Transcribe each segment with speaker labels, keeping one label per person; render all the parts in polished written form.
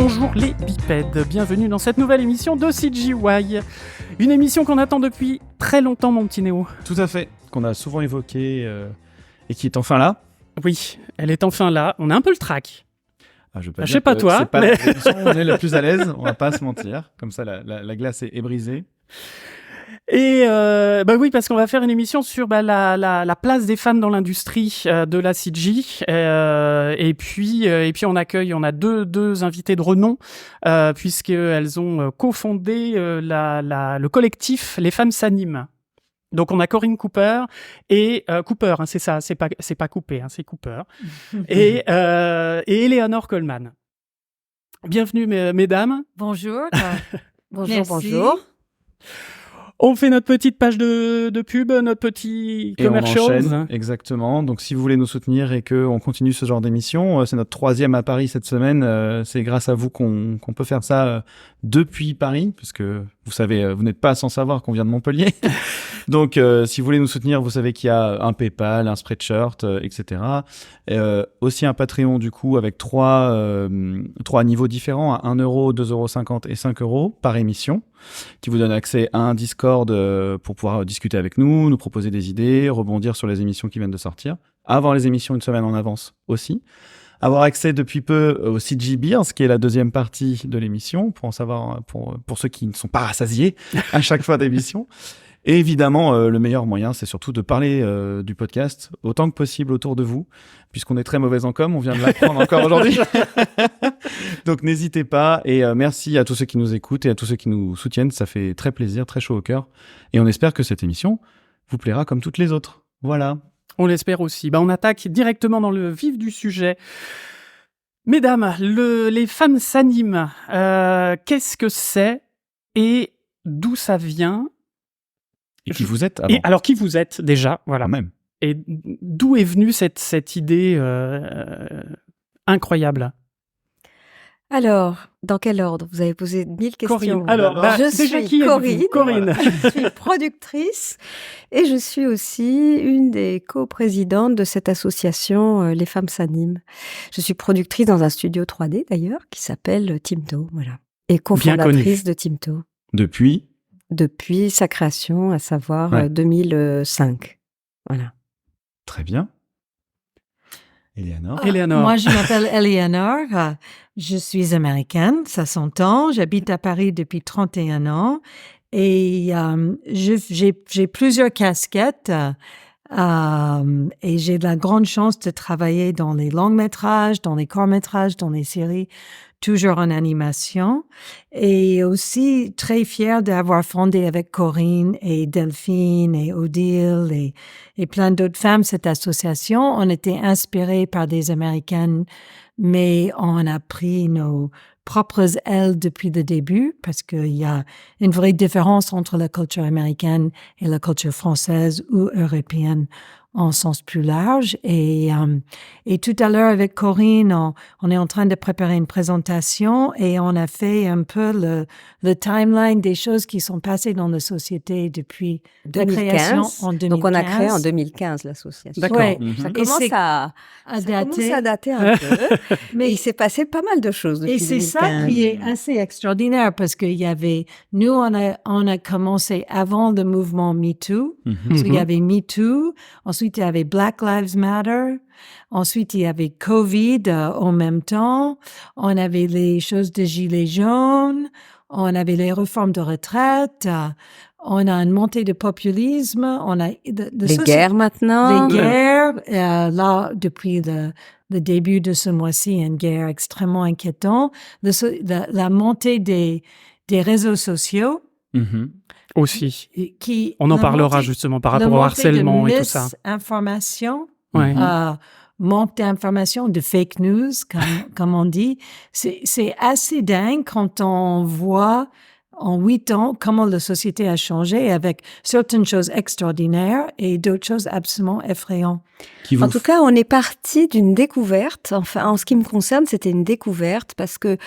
Speaker 1: Bonjour les bipèdes, bienvenue dans cette nouvelle émission de CGY. Une émission qu'on attend depuis très longtemps, mon petit Néo.
Speaker 2: Tout à fait, qu'on a souvent évoqué et qui est enfin là.
Speaker 1: Oui, elle est enfin là, on a un peu le trac.
Speaker 2: Je
Speaker 1: sais pas toi,
Speaker 2: c'est pas
Speaker 1: mais...
Speaker 2: l'émission où on est le plus à l'aise, on va pas se mentir. Comme ça, la glace est brisée.
Speaker 1: Et oui, parce qu'on va faire une émission sur la place des femmes dans l'industrie de la CG. Et puis on a deux invités de renom, puisqu'elles ont cofondé le collectif Les Femmes s'animent. Donc on a Corinne Cooper et Cooper, hein, c'est ça, c'est pas Coupé, hein, c'est Cooper, et Eleanor Coleman. Bienvenue mesdames.
Speaker 3: Bonjour.
Speaker 4: Bonjour.
Speaker 1: On fait notre petite page de pub, notre petit commercial.
Speaker 2: Et on enchaîne, exactement. Donc si vous voulez nous soutenir et qu'on continue ce genre d'émission, c'est notre 3e à Paris cette semaine. C'est grâce à vous qu'on peut faire ça depuis Paris, parce que vous savez, vous n'êtes pas sans savoir qu'on vient de Montpellier. Donc si vous voulez nous soutenir, vous savez qu'il y a un PayPal, un Spreadshirt, etc. Aussi un Patreon du coup avec trois niveaux différents à 1 €, 2,50 € et 5 € par émission, qui vous donne accès à un Discord pour pouvoir discuter avec nous proposer des idées, rebondir sur les émissions qui viennent de sortir, avoir les émissions une semaine en avance aussi, avoir accès depuis peu au CG Beers, qui est la deuxième partie de l'émission, pour en savoir pour ceux qui ne sont pas rassasiés à chaque fois d'émission. Et évidemment, le meilleur moyen, c'est surtout de parler du podcast autant que possible autour de vous, puisqu'on est très mauvais en com, on vient de l'apprendre encore aujourd'hui. Donc n'hésitez pas, et merci à tous ceux qui nous écoutent et à tous ceux qui nous soutiennent, ça fait très plaisir, très chaud au cœur. Et on espère que cette émission vous plaira comme toutes les autres. Voilà.
Speaker 1: On l'espère aussi. On attaque directement dans le vif du sujet. Mesdames, les femmes s'animent. Qu'est-ce que c'est et d'où ça vient?
Speaker 2: Et qui vous êtes avant.
Speaker 1: Et alors, qui vous êtes déjà, voilà.
Speaker 2: Quand même.
Speaker 1: Et d'où est venue cette idée incroyable?
Speaker 4: Alors, dans quel ordre? Vous avez posé 1000 questions.
Speaker 1: Corinne. Alors,
Speaker 4: je
Speaker 1: déjà,
Speaker 4: suis Corinne.
Speaker 1: Corinne.
Speaker 4: Je suis productrice et je suis aussi une des coprésidentes de cette association Les Femmes s'animent. Je suis productrice dans un studio 3D d'ailleurs qui s'appelle Timto, voilà. Et cofondatrice de Timto. Depuis sa création, à savoir 2005. Voilà.
Speaker 2: Très bien. Eleanor.
Speaker 3: Moi, je m'appelle Eleanor. Je suis américaine, ça s'entend. J'habite à Paris depuis 31 ans. Et j'ai plusieurs casquettes. Et j'ai la grande chance de travailler dans les longs métrages, dans les courts métrages, dans les séries, toujours en animation, et aussi très fière d'avoir fondé avec Corinne et Delphine et Odile et plein d'autres femmes cette association. On était inspirés par des Américaines, mais on a pris nos propres ailes depuis le début, parce qu'il y a une vraie différence entre la culture américaine et la culture française ou européenne en sens plus large. Et tout à l'heure avec Corinne, on est en train de préparer une présentation et on a fait un peu le timeline des choses qui sont passées dans la société depuis
Speaker 4: 2015.
Speaker 3: la création en 2015.
Speaker 4: Donc on a créé en 2015 l'association.
Speaker 1: D'accord.
Speaker 3: Ouais.
Speaker 4: Ça commence à dater un peu, mais il s'est passé pas mal de choses depuis 2015.
Speaker 3: Et c'est ça qui est assez extraordinaire, parce qu'il y avait, nous, on a commencé avant le mouvement MeToo, parce qu'il y avait MeToo, ensuite il y avait Black Lives Matter, ensuite il y avait Covid en même temps, on avait les choses de gilets jaunes, on avait les réformes de retraite, on a une montée de populisme, on a
Speaker 4: les guerres maintenant.
Speaker 3: Les guerres, là, depuis le début de ce mois-ci, une guerre extrêmement inquiétante. La montée des réseaux sociaux.
Speaker 1: Aussi.
Speaker 3: Qui,
Speaker 1: on en parlera justement par rapport au harcèlement et tout ça.
Speaker 3: Information,
Speaker 1: ouais.
Speaker 3: montée d'information, de fake news, comme on dit. C'est assez dingue quand on voit en 8 ans, comment la société a changé avec certaines choses extraordinaires et d'autres choses absolument effrayantes.
Speaker 4: En tout cas, on est parti d'une découverte. Enfin, en ce qui me concerne, c'était une découverte parce que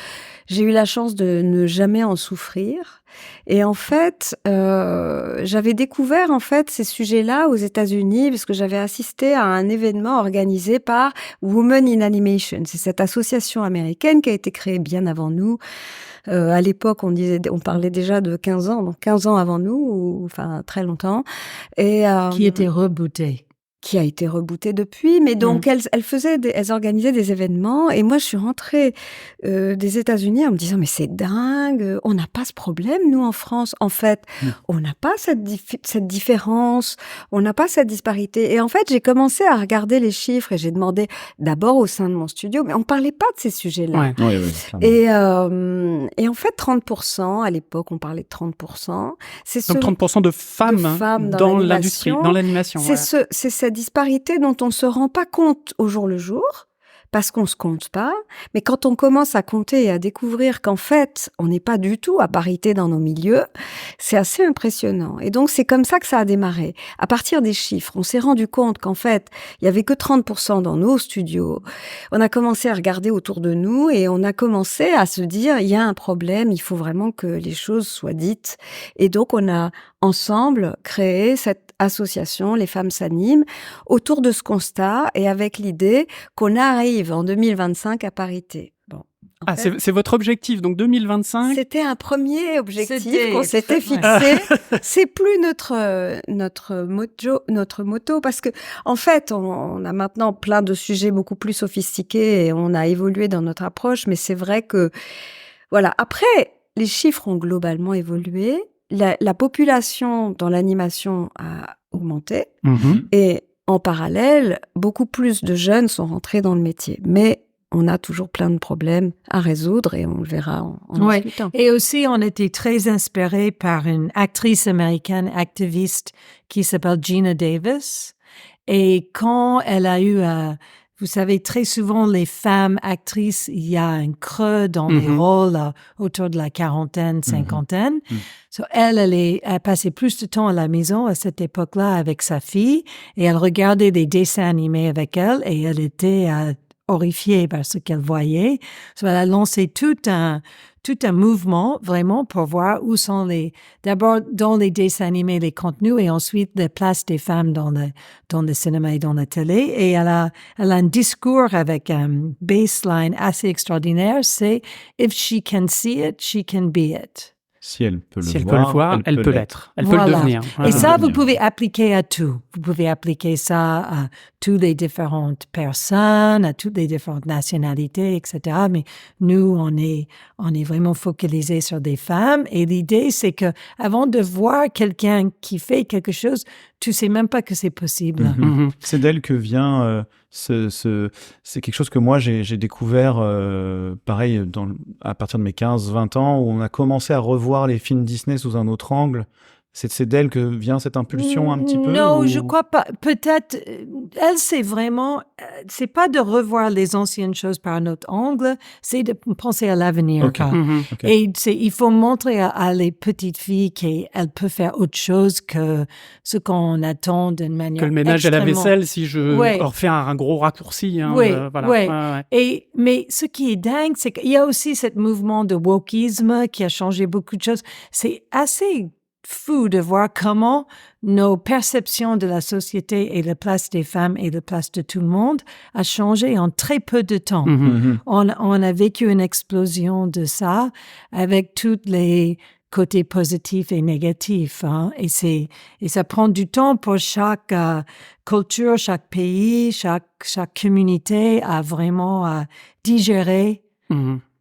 Speaker 4: j'ai eu la chance de ne jamais en souffrir. Et en fait, j'avais découvert en fait ces sujets-là aux États-Unis parce que j'avais assisté à un événement organisé par Women in Animation. C'est cette association américaine qui a été créée bien avant nous. À l'époque, on parlait déjà de 15 ans, donc 15 ans avant nous, enfin très longtemps. Et
Speaker 3: Qui était rebootée.
Speaker 4: Qui a été rebootée depuis, mais donc elles organisaient des événements, et moi je suis rentrée des États-Unis en me disant mais c'est dingue, on n'a pas ce problème nous en France, en fait, on n'a pas cette différence, on n'a pas cette disparité, et en fait j'ai commencé à regarder les chiffres et j'ai demandé d'abord au sein de mon studio, mais on parlait pas de ces sujets-là, et en fait 30%, à l'époque on parlait de 30%,
Speaker 1: donc 30% de femmes dans l'industrie, dans l'animation.
Speaker 4: C'est cette disparité dont on ne se rend pas compte au jour le jour, parce qu'on se compte pas, mais quand on commence à compter et à découvrir qu'en fait, on n'est pas du tout à parité dans nos milieux, c'est assez impressionnant. Et donc, c'est comme ça que ça a démarré. À partir des chiffres, on s'est rendu compte qu'en fait, il y avait que 30% dans nos studios. On a commencé à regarder autour de nous et on a commencé à se dire, il y a un problème, il faut vraiment que les choses soient dites. Et donc, on a ensemble créé cette association, Les Femmes s'animent, autour de ce constat et avec l'idée qu'on arrive en 2025 à parité. Bon.
Speaker 1: C'est votre objectif, donc 2025.
Speaker 4: C'était un premier objectif qu'on s'était fixé. C'est plus notre motto, parce que en fait, on a maintenant plein de sujets beaucoup plus sophistiqués et on a évolué dans notre approche, mais c'est vrai que, voilà. Après, les chiffres ont globalement évolué. La population dans l'animation a augmenté et en parallèle, beaucoup plus de jeunes sont rentrés dans le métier. Mais on a toujours plein de problèmes à résoudre et on le verra en discutant.
Speaker 3: Et aussi, on était très inspirés par une actrice américaine activiste qui s'appelle Gina Davis. Et quand elle a eu vous savez, très souvent, les femmes actrices, il y a un creux dans les rôles autour de la quarantaine, cinquantaine. So, elle a passé plus de temps à la maison à cette époque-là avec sa fille et elle regardait des dessins animés avec elle et elle était horrifiée par ce qu'elle voyait. So, elle a lancé tout un mouvement vraiment pour voir où sont d'abord dans les dessins animés, les contenus et ensuite la place des femmes dans le cinéma et dans la télé. Et elle a un discours avec un baseline assez extraordinaire, c'est « If she can see it, she can be it ».
Speaker 2: Si elle peut
Speaker 1: le voir, elle peut l'être. Elle peut le devenir.
Speaker 3: Et ça, vous pouvez appliquer à tout. Vous pouvez appliquer ça à toutes les différentes personnes, à toutes les différentes nationalités, etc. Mais nous, on est vraiment focalisés sur des femmes. Et l'idée, c'est que avant de voir quelqu'un qui fait quelque chose, tu sais même pas que c'est possible.
Speaker 2: C'est d'elle que vient c'est quelque chose que moi j'ai découvert pareil à partir de mes 15-20 ans où on a commencé à revoir les films Disney sous un autre angle. C'est d'elle que vient cette impulsion un petit peu?
Speaker 3: Non, je crois pas. Peut-être, elle, c'est vraiment, c'est pas de revoir les anciennes choses par un autre angle, c'est de penser à l'avenir.
Speaker 2: Okay.
Speaker 3: Et il faut montrer à les petites filles qu'elles peuvent faire autre chose que ce qu'on attend d'une manière
Speaker 1: que le ménage à la vaisselle, si je refais un gros raccourci. Hein, voilà.
Speaker 3: Mais ce qui est dingue, c'est qu'il y a aussi ce mouvement de wokisme qui a changé beaucoup de choses. C'est assez fou de voir comment nos perceptions de la société et la place des femmes et la place de tout le monde a changé en très peu de temps. On a vécu une explosion de ça avec tous les côtés positifs et négatifs. Hein? Et ça prend du temps pour chaque culture, chaque pays, chaque communauté à vraiment digérer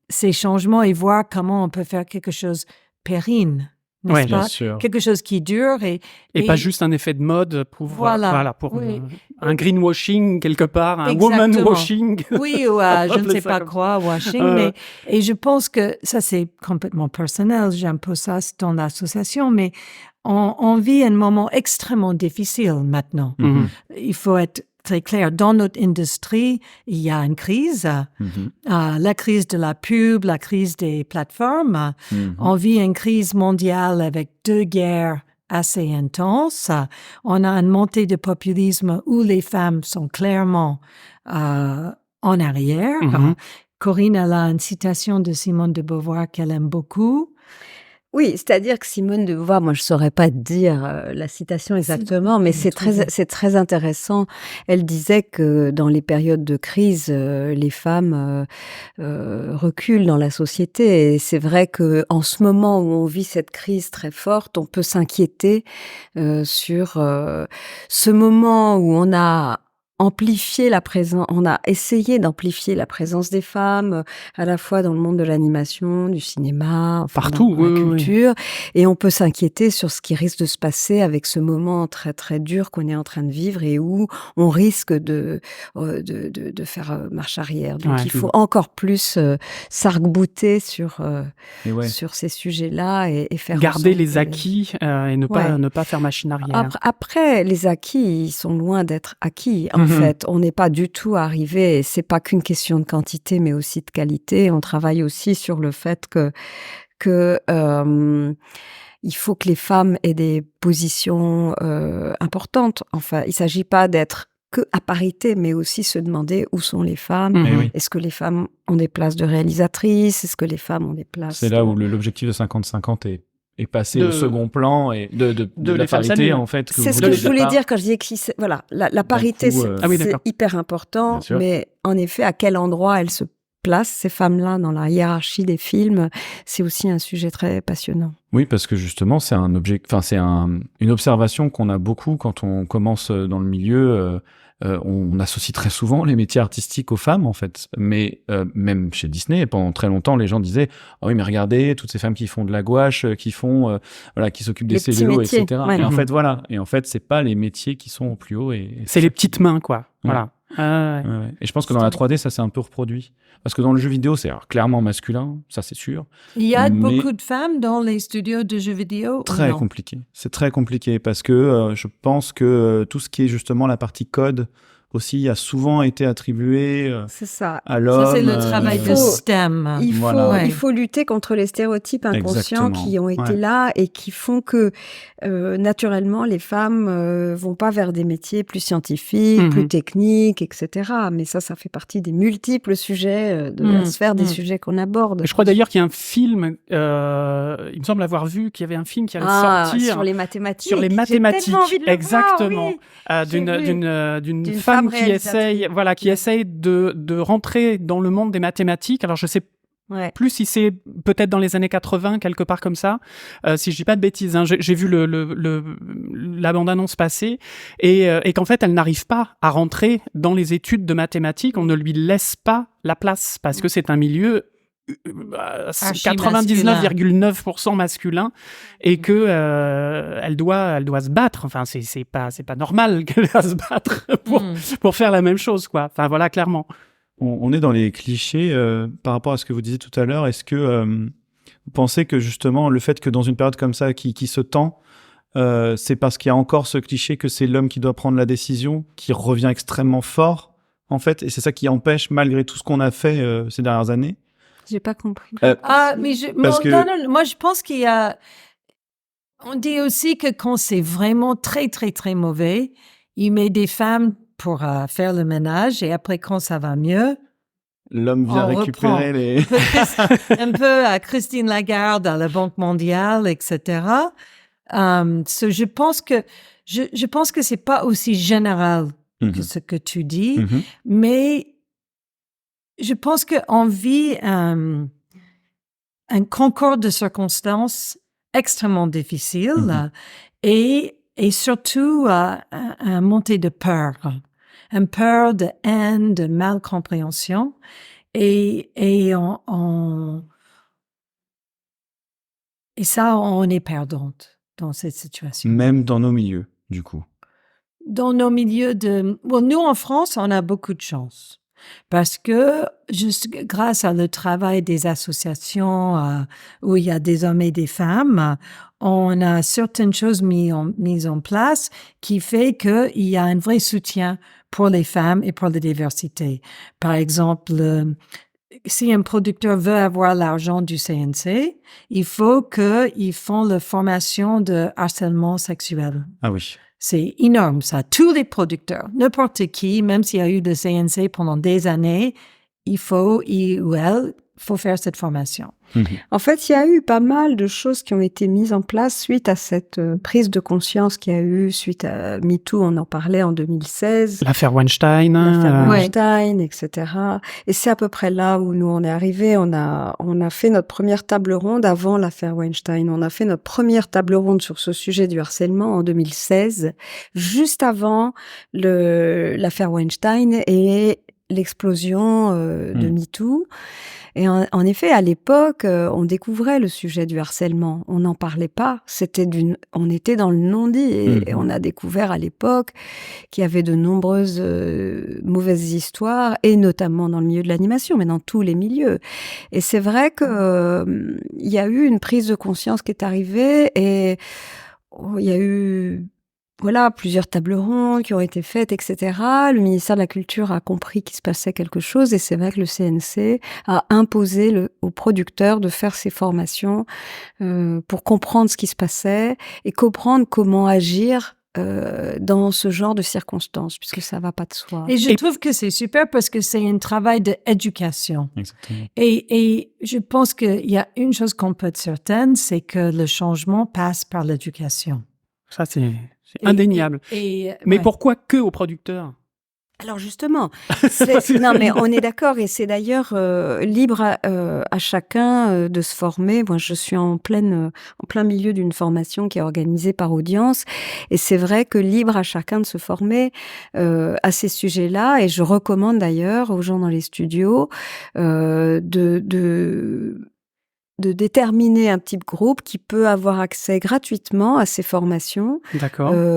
Speaker 3: ces changements et voir comment on peut faire quelque chose pérenne.
Speaker 1: Ouais,
Speaker 2: bien sûr.
Speaker 3: Quelque chose qui dure et
Speaker 1: pas juste un effet de mode pour un greenwashing quelque part, un woman washing.
Speaker 3: Oui, ou je ne sais pas quoi, washing. Mais, et je pense que ça, c'est complètement personnel. J'impose ça dans l'association, mais on vit un moment extrêmement difficile maintenant. Il faut être très clair. Dans notre industrie, il y a une crise, la crise de la pub, la crise des plateformes. On vit une crise mondiale avec 2 guerres assez intenses. On a une montée de populisme où les femmes sont clairement en arrière. Corinne, elle a une citation de Simone de Beauvoir qu'elle aime beaucoup.
Speaker 4: Oui, c'est-à-dire que Simone de Beauvoir, moi je saurais pas dire la citation exactement, mais c'est très intéressant. Elle disait que dans les périodes de crise, les femmes reculent dans la société. Et c'est vrai que en ce moment où on vit cette crise très forte, on peut s'inquiéter sur ce moment où on a on a essayé d'amplifier la présence des femmes, à la fois dans le monde de l'animation, du cinéma, enfin,
Speaker 1: partout,
Speaker 4: dans la culture. Et on peut s'inquiéter sur ce qui risque de se passer avec ce moment très, très dur qu'on est en train de vivre et où on risque de faire marche arrière. Donc, il faut encore plus s'arc-bouter sur ces sujets-là et faire
Speaker 1: garder les acquis et ne pas faire machine arrière.
Speaker 4: Après, les acquis, ils sont loin d'être acquis. En fait, on n'est pas du tout arrivé, et c'est pas qu'une question de quantité, mais aussi de qualité. On travaille aussi sur le fait que il faut que les femmes aient des positions importantes. Enfin, il s'agit pas d'être que à parité, mais aussi se demander où sont les femmes. Est-ce que les femmes ont des places de réalisatrices? Est-ce que les femmes ont des places...
Speaker 2: C'est là où l'objectif de 50-50 est passé au second plan et de la parité, en fait.
Speaker 4: C'est ce que je voulais dire quand je disais que la parité, c'est hyper important, mais en effet, à quel endroit elles se placent, ces femmes-là, dans la hiérarchie des films, c'est aussi un sujet très passionnant.
Speaker 2: Oui, parce que justement, c'est une observation qu'on a beaucoup quand on commence dans le milieu. On associe très souvent les métiers artistiques aux femmes, en fait. Mais même chez Disney, pendant très longtemps, les gens disaient « Ah oui, mais regardez, toutes ces femmes qui font de la gouache, qui s'occupent des cellulos, etc. »
Speaker 4: Ouais.
Speaker 2: Et en fait, voilà. Et en fait, c'est pas les métiers qui sont au plus haut.
Speaker 1: C'est les petites mains, quoi. Voilà.
Speaker 2: Et je pense que dans la 3D, ça s'est un peu reproduit. Parce que dans le jeu vidéo, c'est clairement masculin, ça c'est sûr.
Speaker 3: Il y a beaucoup de femmes dans les studios de jeux vidéo?
Speaker 2: Très compliqué. C'est très compliqué parce que je pense que tout ce qui est justement la partie code aussi a souvent été attribué à l'homme.
Speaker 3: Ça, c'est le travail de STEM.
Speaker 4: Il faut lutter contre les stéréotypes inconscients qui ont été là et qui font que, naturellement, les femmes vont pas vers des métiers plus scientifiques, plus techniques, etc. Mais ça fait partie des multiples sujets de la sphère des sujets qu'on aborde.
Speaker 1: Je crois d'ailleurs qu'il y a un film, il me semble avoir vu qu'il y avait un film qui allait sortir
Speaker 4: sur les mathématiques.
Speaker 1: Sur les mathématiques,
Speaker 4: j'ai tellement envie de le
Speaker 1: exactement.
Speaker 4: Voir,
Speaker 1: D'une femme qui essaye de rentrer dans le monde des mathématiques. Alors je sais plus si c'est peut-être dans les années 80, quelque part comme ça, si je dis pas de bêtises. Hein. J'ai vu la bande-annonce passer et qu'en fait elle n'arrive pas à rentrer dans les études de mathématiques. On ne lui laisse pas la place parce que c'est un milieu 99,9% masculin et que elle doit se battre. Enfin, c'est pas normal qu'elle doit se battre pour faire la même chose, quoi. Enfin, voilà, clairement.
Speaker 2: On est dans les clichés par rapport à ce que vous disiez tout à l'heure. Est-ce que vous pensez que justement le fait que dans une période comme ça qui se tend, c'est parce qu'il y a encore ce cliché que c'est l'homme qui doit prendre la décision qui revient extrêmement fort, en fait, et c'est ça qui empêche, malgré tout ce qu'on a fait ces dernières années?
Speaker 4: J'ai pas compris.
Speaker 3: Mais moi, je pense qu'il y a... On dit aussi que quand c'est vraiment très, très, très mauvais, il met des femmes pour faire le ménage et après, quand ça va mieux...
Speaker 2: L'homme vient récupérer les...
Speaker 3: un peu à Christine Lagarde, à la Banque mondiale, etc. Je pense que c'est pas aussi général que ce que tu dis, mais... Je pense qu'on vit un concours de circonstances extrêmement difficile et surtout un montée de peur, une peur de haine, de malcompréhension et ça, on est perdante dans cette situation.
Speaker 2: Même dans nos milieux, du coup.
Speaker 3: Dans nos milieux nous en France, on a beaucoup de chance. Parce que juste grâce à le travail des associations où il y a des hommes et des femmes, on a certaines choses mises en place qui fait qu'il y a un vrai soutien pour les femmes et pour la diversité. Par exemple, si un producteur veut avoir l'argent du CNC, il faut qu'ils font la formation de harcèlement sexuel.
Speaker 2: Ah oui.
Speaker 3: C'est énorme, ça. Tous les producteurs, n'importe qui, même s'il y a eu de CNC pendant des années, il ou elle, faut faire cette formation.
Speaker 4: En fait, il y a eu pas mal de choses qui ont été mises en place suite à cette prise de conscience qu'il y a eu suite à MeToo, on en parlait en 2016.
Speaker 1: L'affaire Weinstein.
Speaker 4: L'affaire Weinstein, etc. Et c'est à peu près là où nous on est arrivés. On a fait notre première table ronde avant l'affaire Weinstein. On a fait notre première table ronde sur ce sujet du harcèlement en 2016, juste avant l'affaire Weinstein et l'explosion de MeToo. Et en effet, à l'époque, on découvrait le sujet du harcèlement. On n'en parlait pas. On était dans le non-dit. Et on a découvert à l'époque qu'il y avait de nombreuses mauvaises histoires, et notamment dans le milieu de l'animation, mais dans tous les milieux. Et c'est vrai que il y a eu une prise de conscience qui est arrivée, et il y a eu plusieurs tables rondes qui ont été faites, etc. Le ministère de la Culture a compris qu'il se passait quelque chose, et c'est vrai que le CNC a imposé aux producteurs de faire ces formations pour comprendre ce qui se passait et comprendre comment agir dans ce genre de circonstances, puisque ça va pas de soi.
Speaker 3: Et je trouve que c'est super parce que c'est un travail d'éducation.
Speaker 2: Exactement.
Speaker 3: Et je pense qu'il y a une chose qu'on peut être certaine, c'est que le changement passe par l'éducation.
Speaker 1: Ça, c'est indéniable. Mais pourquoi que aux producteurs?
Speaker 4: Alors justement, non mais on est d'accord, et c'est d'ailleurs libre à chacun de se former. Moi, je suis en plein milieu d'une formation qui est organisée par Audience, et c'est vrai que libre à chacun de se former à ces sujets-là. Et je recommande d'ailleurs aux gens dans les studios de déterminer un petit groupe qui peut avoir accès gratuitement à ces formations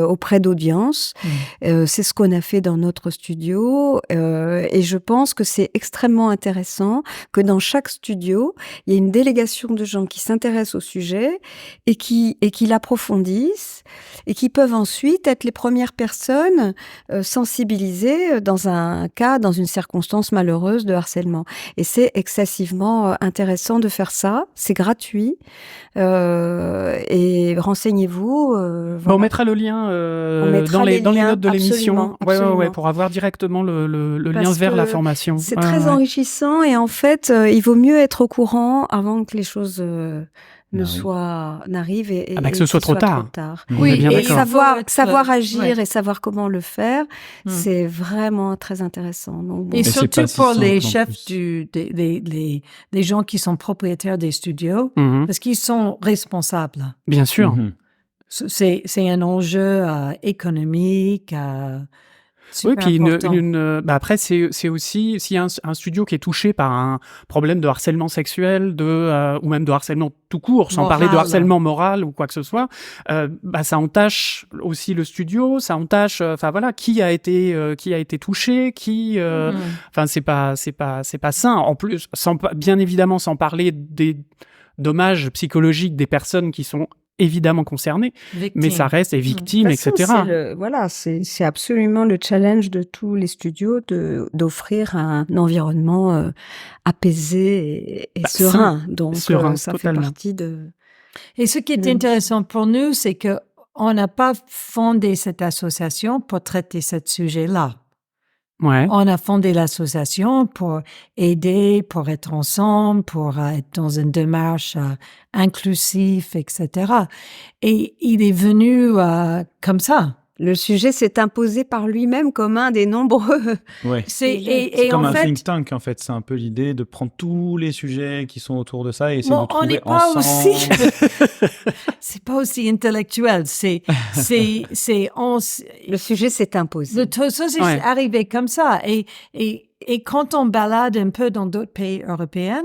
Speaker 4: auprès d'Audience. C'est ce qu'on a fait dans notre studio, et je pense que c'est extrêmement intéressant que dans chaque studio, il y ait une délégation de gens qui s'intéressent au sujet et qui l'approfondissent, et qui peuvent ensuite être les premières personnes sensibilisées dans une circonstance malheureuse de harcèlement. Et c'est excessivement intéressant de faire ça. C'est gratuit, et renseignez-vous.
Speaker 1: Voilà. On mettra le lien dans les notes de l'émission, ouais, pour avoir directement le lien vers la formation.
Speaker 4: C'est très enrichissant, et en fait, il vaut mieux être au courant avant que les choses n'arrivent et
Speaker 1: que ce soit trop tard.
Speaker 4: Oui, et savoir agir et savoir comment le faire, c'est vraiment très intéressant. Donc,
Speaker 3: et surtout pour les chefs les gens qui sont propriétaires des studios, parce qu'ils sont responsables.
Speaker 1: Bien sûr.
Speaker 3: C'est un enjeu économique.
Speaker 1: Oui, puis après c'est aussi s'il y a un studio qui est touché par un problème de harcèlement sexuel, ou même de harcèlement tout court, sans parler de harcèlement moral ou quoi que ce soit, ça entache aussi le studio, ça entache, qui a été touché, c'est pas sain. En plus, bien évidemment, sans parler des dommages psychologiques des personnes qui sont évidemment concernées, mais ça reste victimes, etc.
Speaker 4: C'est absolument le challenge de tous les studios d'offrir un environnement apaisé et serein. Donc, ça totalement. Fait partie de...
Speaker 3: Et ce qui est intéressant pour nous, c'est que on n'a pas fondé cette association pour traiter ce sujet-là.
Speaker 1: Ouais.
Speaker 3: On a fondé l'association pour aider, pour être ensemble, pour être dans une démarche inclusive, etc. Et il est venu comme ça.
Speaker 4: Le sujet s'est imposé par lui-même comme un des nombreux.
Speaker 2: Ouais. C'est comme un think tank, en fait. C'est un peu l'idée de prendre tous les sujets qui sont autour de ça et essayer de trouver ensemble.
Speaker 3: C'est pas aussi intellectuel. Le
Speaker 4: sujet s'est imposé.
Speaker 3: Le sujet est arrivé comme ça. Et quand on balade un peu dans d'autres pays européens,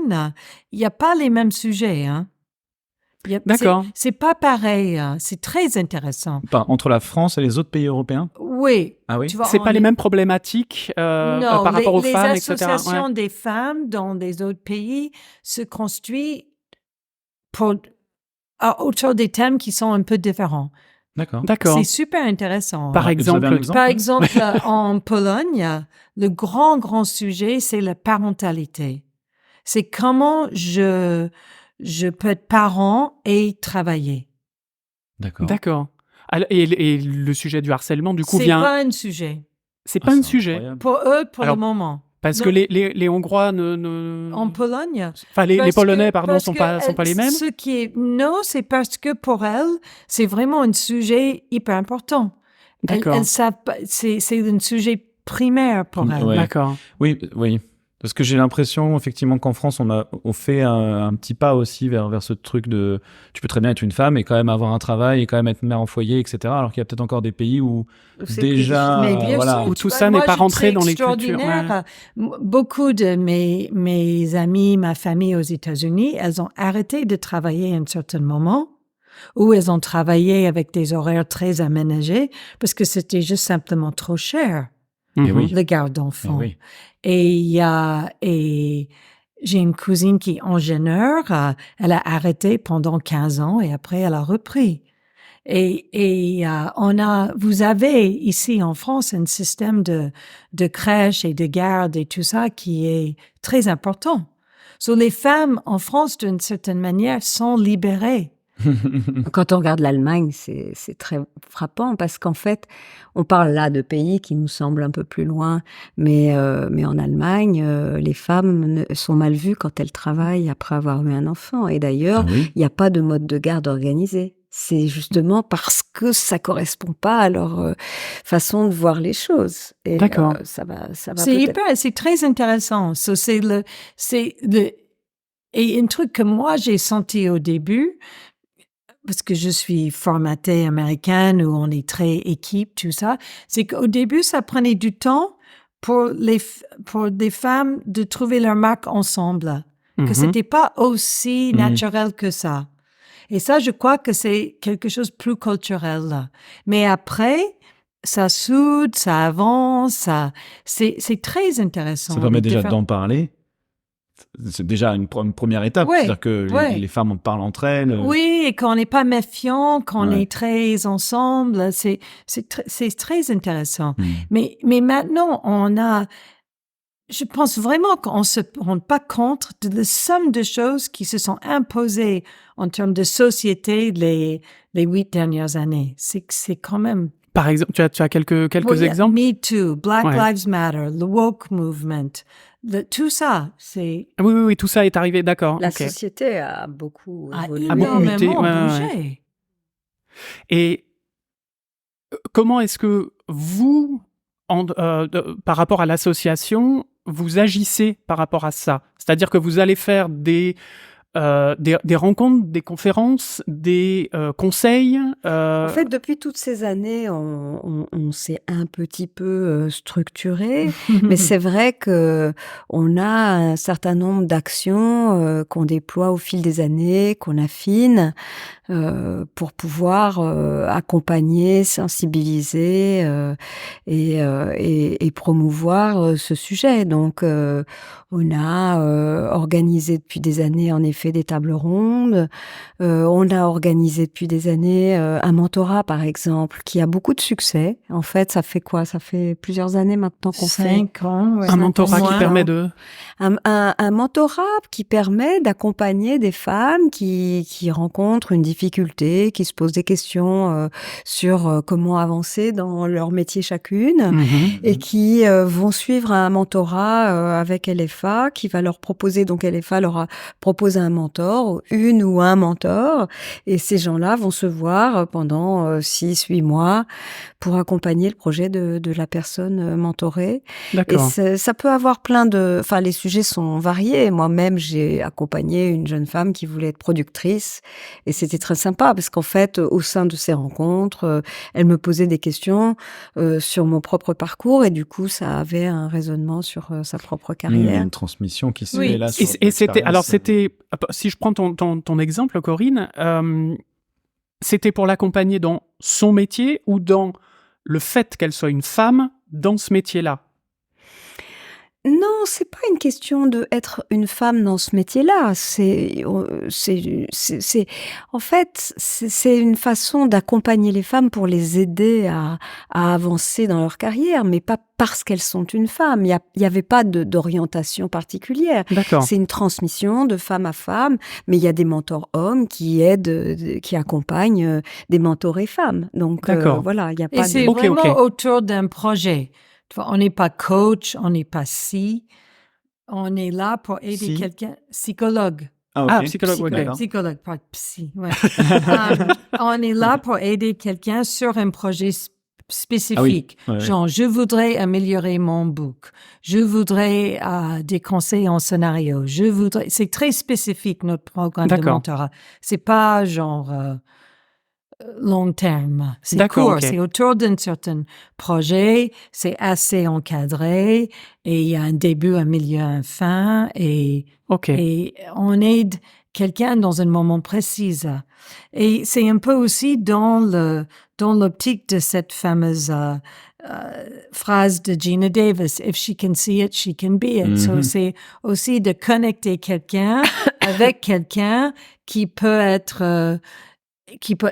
Speaker 3: il n'y a pas les mêmes sujets, hein.
Speaker 1: D'accord.
Speaker 3: C'est pas pareil. C'est très intéressant.
Speaker 2: Entre la France et les autres pays européens?
Speaker 3: Oui.
Speaker 2: Ah oui?
Speaker 3: Tu vois,
Speaker 1: C'est
Speaker 3: on
Speaker 1: pas les
Speaker 3: est-
Speaker 1: mêmes problématiques
Speaker 3: Non,
Speaker 1: par rapport aux
Speaker 3: les
Speaker 1: femmes, etc.
Speaker 3: associations
Speaker 1: Ouais.
Speaker 3: des femmes dans les autres pays se construisent pour, autour des thèmes qui sont un peu différents.
Speaker 2: D'accord.
Speaker 1: D'accord.
Speaker 3: C'est super intéressant.
Speaker 1: Par
Speaker 2: Ouais, vous avez un
Speaker 1: exemple,
Speaker 2: exemple?
Speaker 3: Par exemple, en Pologne, le grand sujet, c'est la parentalité. C'est comment je peux être parent et travailler.
Speaker 2: D'accord.
Speaker 1: d'accord. Et le sujet du harcèlement, du coup,
Speaker 3: C'est
Speaker 1: vient.
Speaker 3: pas un sujet.
Speaker 1: C'est
Speaker 2: Ah,
Speaker 1: pas un
Speaker 2: c'est
Speaker 1: sujet.
Speaker 2: incroyable.
Speaker 3: Pour eux, pour
Speaker 1: Alors,
Speaker 3: le moment.
Speaker 1: Parce
Speaker 3: Non.
Speaker 1: que les Hongrois ne.
Speaker 3: En Pologne.
Speaker 1: Enfin, les
Speaker 3: Parce
Speaker 1: Polonais,
Speaker 3: que-
Speaker 1: pardon,
Speaker 3: parce
Speaker 1: sont
Speaker 3: que
Speaker 1: pas les mêmes.
Speaker 3: Ce qui est, non, c'est parce que pour elles, c'est vraiment un sujet hyper important.
Speaker 1: D'accord.
Speaker 3: Elles savent pas- c'est un sujet primaire pour elles.
Speaker 2: Ouais.
Speaker 1: D'accord.
Speaker 2: Oui, oui. Parce que j'ai l'impression, effectivement, qu'en France, on fait un petit pas aussi vers ce truc de... Tu peux très bien être une femme et quand même avoir un travail et quand même être mère en foyer, etc. Alors qu'il y a peut-être encore des pays où
Speaker 4: C'est
Speaker 2: déjà...
Speaker 3: Mais bien
Speaker 2: voilà.
Speaker 3: sûr,
Speaker 1: Où
Speaker 3: tu
Speaker 1: tout
Speaker 3: vois,
Speaker 1: ça n'est
Speaker 3: moi,
Speaker 1: pas rentré
Speaker 3: c'est
Speaker 1: dans les cultures,
Speaker 3: extraordinaire. Beaucoup de mes amis, ma famille aux États-Unis, elles ont arrêté de travailler à un certain moment, ou elles ont travaillé avec des horaires très aménagés parce que c'était juste simplement trop cher,
Speaker 2: Et oui.
Speaker 3: le garde
Speaker 2: Eh
Speaker 3: d'enfants.
Speaker 2: oui.
Speaker 3: Et j'ai une cousine qui est ingénieure, elle a arrêté pendant 15 ans et après elle a repris. Vous avez ici en France un système de crèche et de garde et tout ça qui est très important. So, les femmes en France, d'une certaine manière, sont libérées.
Speaker 4: Quand on regarde l'Allemagne, c'est très frappant parce qu'en fait, on parle là de pays qui nous semblent un peu plus loin, mais en Allemagne, les femmes sont mal vues quand elles travaillent après avoir eu un enfant. Et d'ailleurs,
Speaker 2: Ah oui.
Speaker 4: il n'y a pas de mode de garde organisé. C'est justement parce que ça correspond pas à leur façon de voir les choses. Et
Speaker 1: D'accord.
Speaker 4: ça va
Speaker 3: C'est
Speaker 4: peut-être.
Speaker 3: c'est très intéressant. So, et un truc que moi j'ai senti au début, parce que je suis formatée américaine où on est très équipe, tout ça, c'est qu'au début, ça prenait du temps pour des femmes de trouver leur marque ensemble, que
Speaker 1: Mhm.
Speaker 3: c'était pas aussi
Speaker 2: Mhm.
Speaker 3: naturel que ça. Et ça, je crois que c'est quelque chose de plus culturel. Mais après, ça soude, ça avance, c'est très intéressant.
Speaker 2: Ça permet
Speaker 3: Les
Speaker 2: déjà
Speaker 3: différents-
Speaker 2: d'en parler. C'est déjà une première étape.
Speaker 3: Ouais,
Speaker 2: C'est-à-dire que
Speaker 3: ouais.
Speaker 2: les femmes en parlent entre elles.
Speaker 3: Oui, et qu'on n'est pas méfiant, qu'on
Speaker 2: Ouais.
Speaker 3: est très ensemble, c'est très intéressant.
Speaker 2: Hmm.
Speaker 3: Mais maintenant, je pense vraiment qu'on se rend pas compte de la somme de choses qui se sont imposées en termes de société les 8 dernières années. C'est quand même.
Speaker 1: Par exemple, tu as quelques
Speaker 3: Oui,
Speaker 1: exemples?
Speaker 3: Me Too, Black
Speaker 1: Ouais.
Speaker 3: Lives Matter, the woke movement, tout ça, c'est
Speaker 1: Oui, tout ça est arrivé, d'accord.
Speaker 4: La
Speaker 1: ok.
Speaker 4: société a beaucoup
Speaker 3: a
Speaker 4: évolué.
Speaker 1: beaucoup muté,
Speaker 3: énormément
Speaker 1: ouais, ouais,
Speaker 3: bougé.
Speaker 1: Et comment est-ce que vous, par rapport à l'association, vous agissez par rapport à ça? C'est-à-dire que vous allez faire des rencontres, des conférences, des conseils.
Speaker 4: En fait, depuis toutes ces années, on s'est un petit peu structuré, mais c'est vrai que on a un certain nombre d'actions qu'on déploie au fil des années, qu'on affine pour pouvoir accompagner, sensibiliser et promouvoir ce sujet. Donc, on a organisé depuis des années, en effet, des tables rondes. On a organisé depuis des années un mentorat, par exemple, qui a beaucoup de succès. En fait, ça fait quoi? Ça fait plusieurs années maintenant qu'on fait
Speaker 3: 5 ans, ouais.
Speaker 1: un mentorat qui
Speaker 3: Moins.
Speaker 1: permet de...
Speaker 4: un mentorat qui permet d'accompagner des femmes qui rencontrent une difficulté, qui se posent des questions sur comment avancer dans leur métier chacune.
Speaker 1: Mhm.
Speaker 4: Et qui vont suivre un mentorat avec LFA, qui va leur proposer, donc LFA leur propose un mentor, une ou un mentor, et ces gens-là vont se voir pendant 6-8 mois pour accompagner le projet de la personne mentorée. Et
Speaker 1: D'accord.
Speaker 4: ça peut avoir enfin, les sujets sont variés. Moi-même, j'ai accompagné une jeune femme qui voulait être productrice, et c'était très sympa, parce qu'en fait, au sein de ces rencontres, elle me posait des questions sur mon propre parcours, et du coup, ça avait un raisonnement sur sa propre
Speaker 2: Il y
Speaker 4: carrière.
Speaker 2: a une transmission qui se
Speaker 3: Oui.
Speaker 2: fait là. sur
Speaker 1: Et c'était, alors
Speaker 2: l'expérience.
Speaker 1: si je prends ton exemple, Corinne, c'était pour l'accompagner dans son métier ou dans le fait qu'elle soit une femme dans ce métier-là?
Speaker 4: Non, c'est pas une question de être une femme dans ce métier-là. En fait, c'est une façon d'accompagner les femmes pour les aider à avancer dans leur carrière, mais pas parce qu'elles sont une femme. Il y avait pas d'orientation particulière.
Speaker 1: D'accord.
Speaker 4: C'est une transmission de femme à femme, mais il y a des mentors hommes qui aident, qui accompagnent des mentorées femmes. Donc
Speaker 1: D'accord.
Speaker 4: voilà, il y a
Speaker 3: Et
Speaker 4: pas
Speaker 3: c'est
Speaker 4: de...
Speaker 1: Ok,
Speaker 3: vraiment
Speaker 1: ok.
Speaker 3: autour d'un projet. Tu vois, on n'est pas coach, on n'est pas on est là pour aider
Speaker 2: Si.
Speaker 3: quelqu'un, psychologue.
Speaker 2: Ah, ok.
Speaker 1: Ah, psychologue, ok.
Speaker 2: D'accord.
Speaker 3: Psychologue, pas psy. Ouais. On est là pour aider quelqu'un sur un projet spécifique.
Speaker 2: Ouais, ouais.
Speaker 3: Genre, je voudrais améliorer mon book. Je voudrais des conseils en scénario. C'est très spécifique, notre programme de
Speaker 1: D'accord.
Speaker 3: mentorat. C'est pas genre long terme. C'est
Speaker 1: D'accord,
Speaker 3: court.
Speaker 1: ok.
Speaker 3: C'est autour d'un certain projet. C'est assez encadré. Et il y a un début, un milieu, un fin.
Speaker 1: Ok.
Speaker 3: Et on aide quelqu'un dans un moment précis. Et c'est un peu aussi dans l'optique de cette fameuse phrase de Gina Davis, If she can see it, she can be it. So c'est aussi de connecter quelqu'un avec quelqu'un qui peut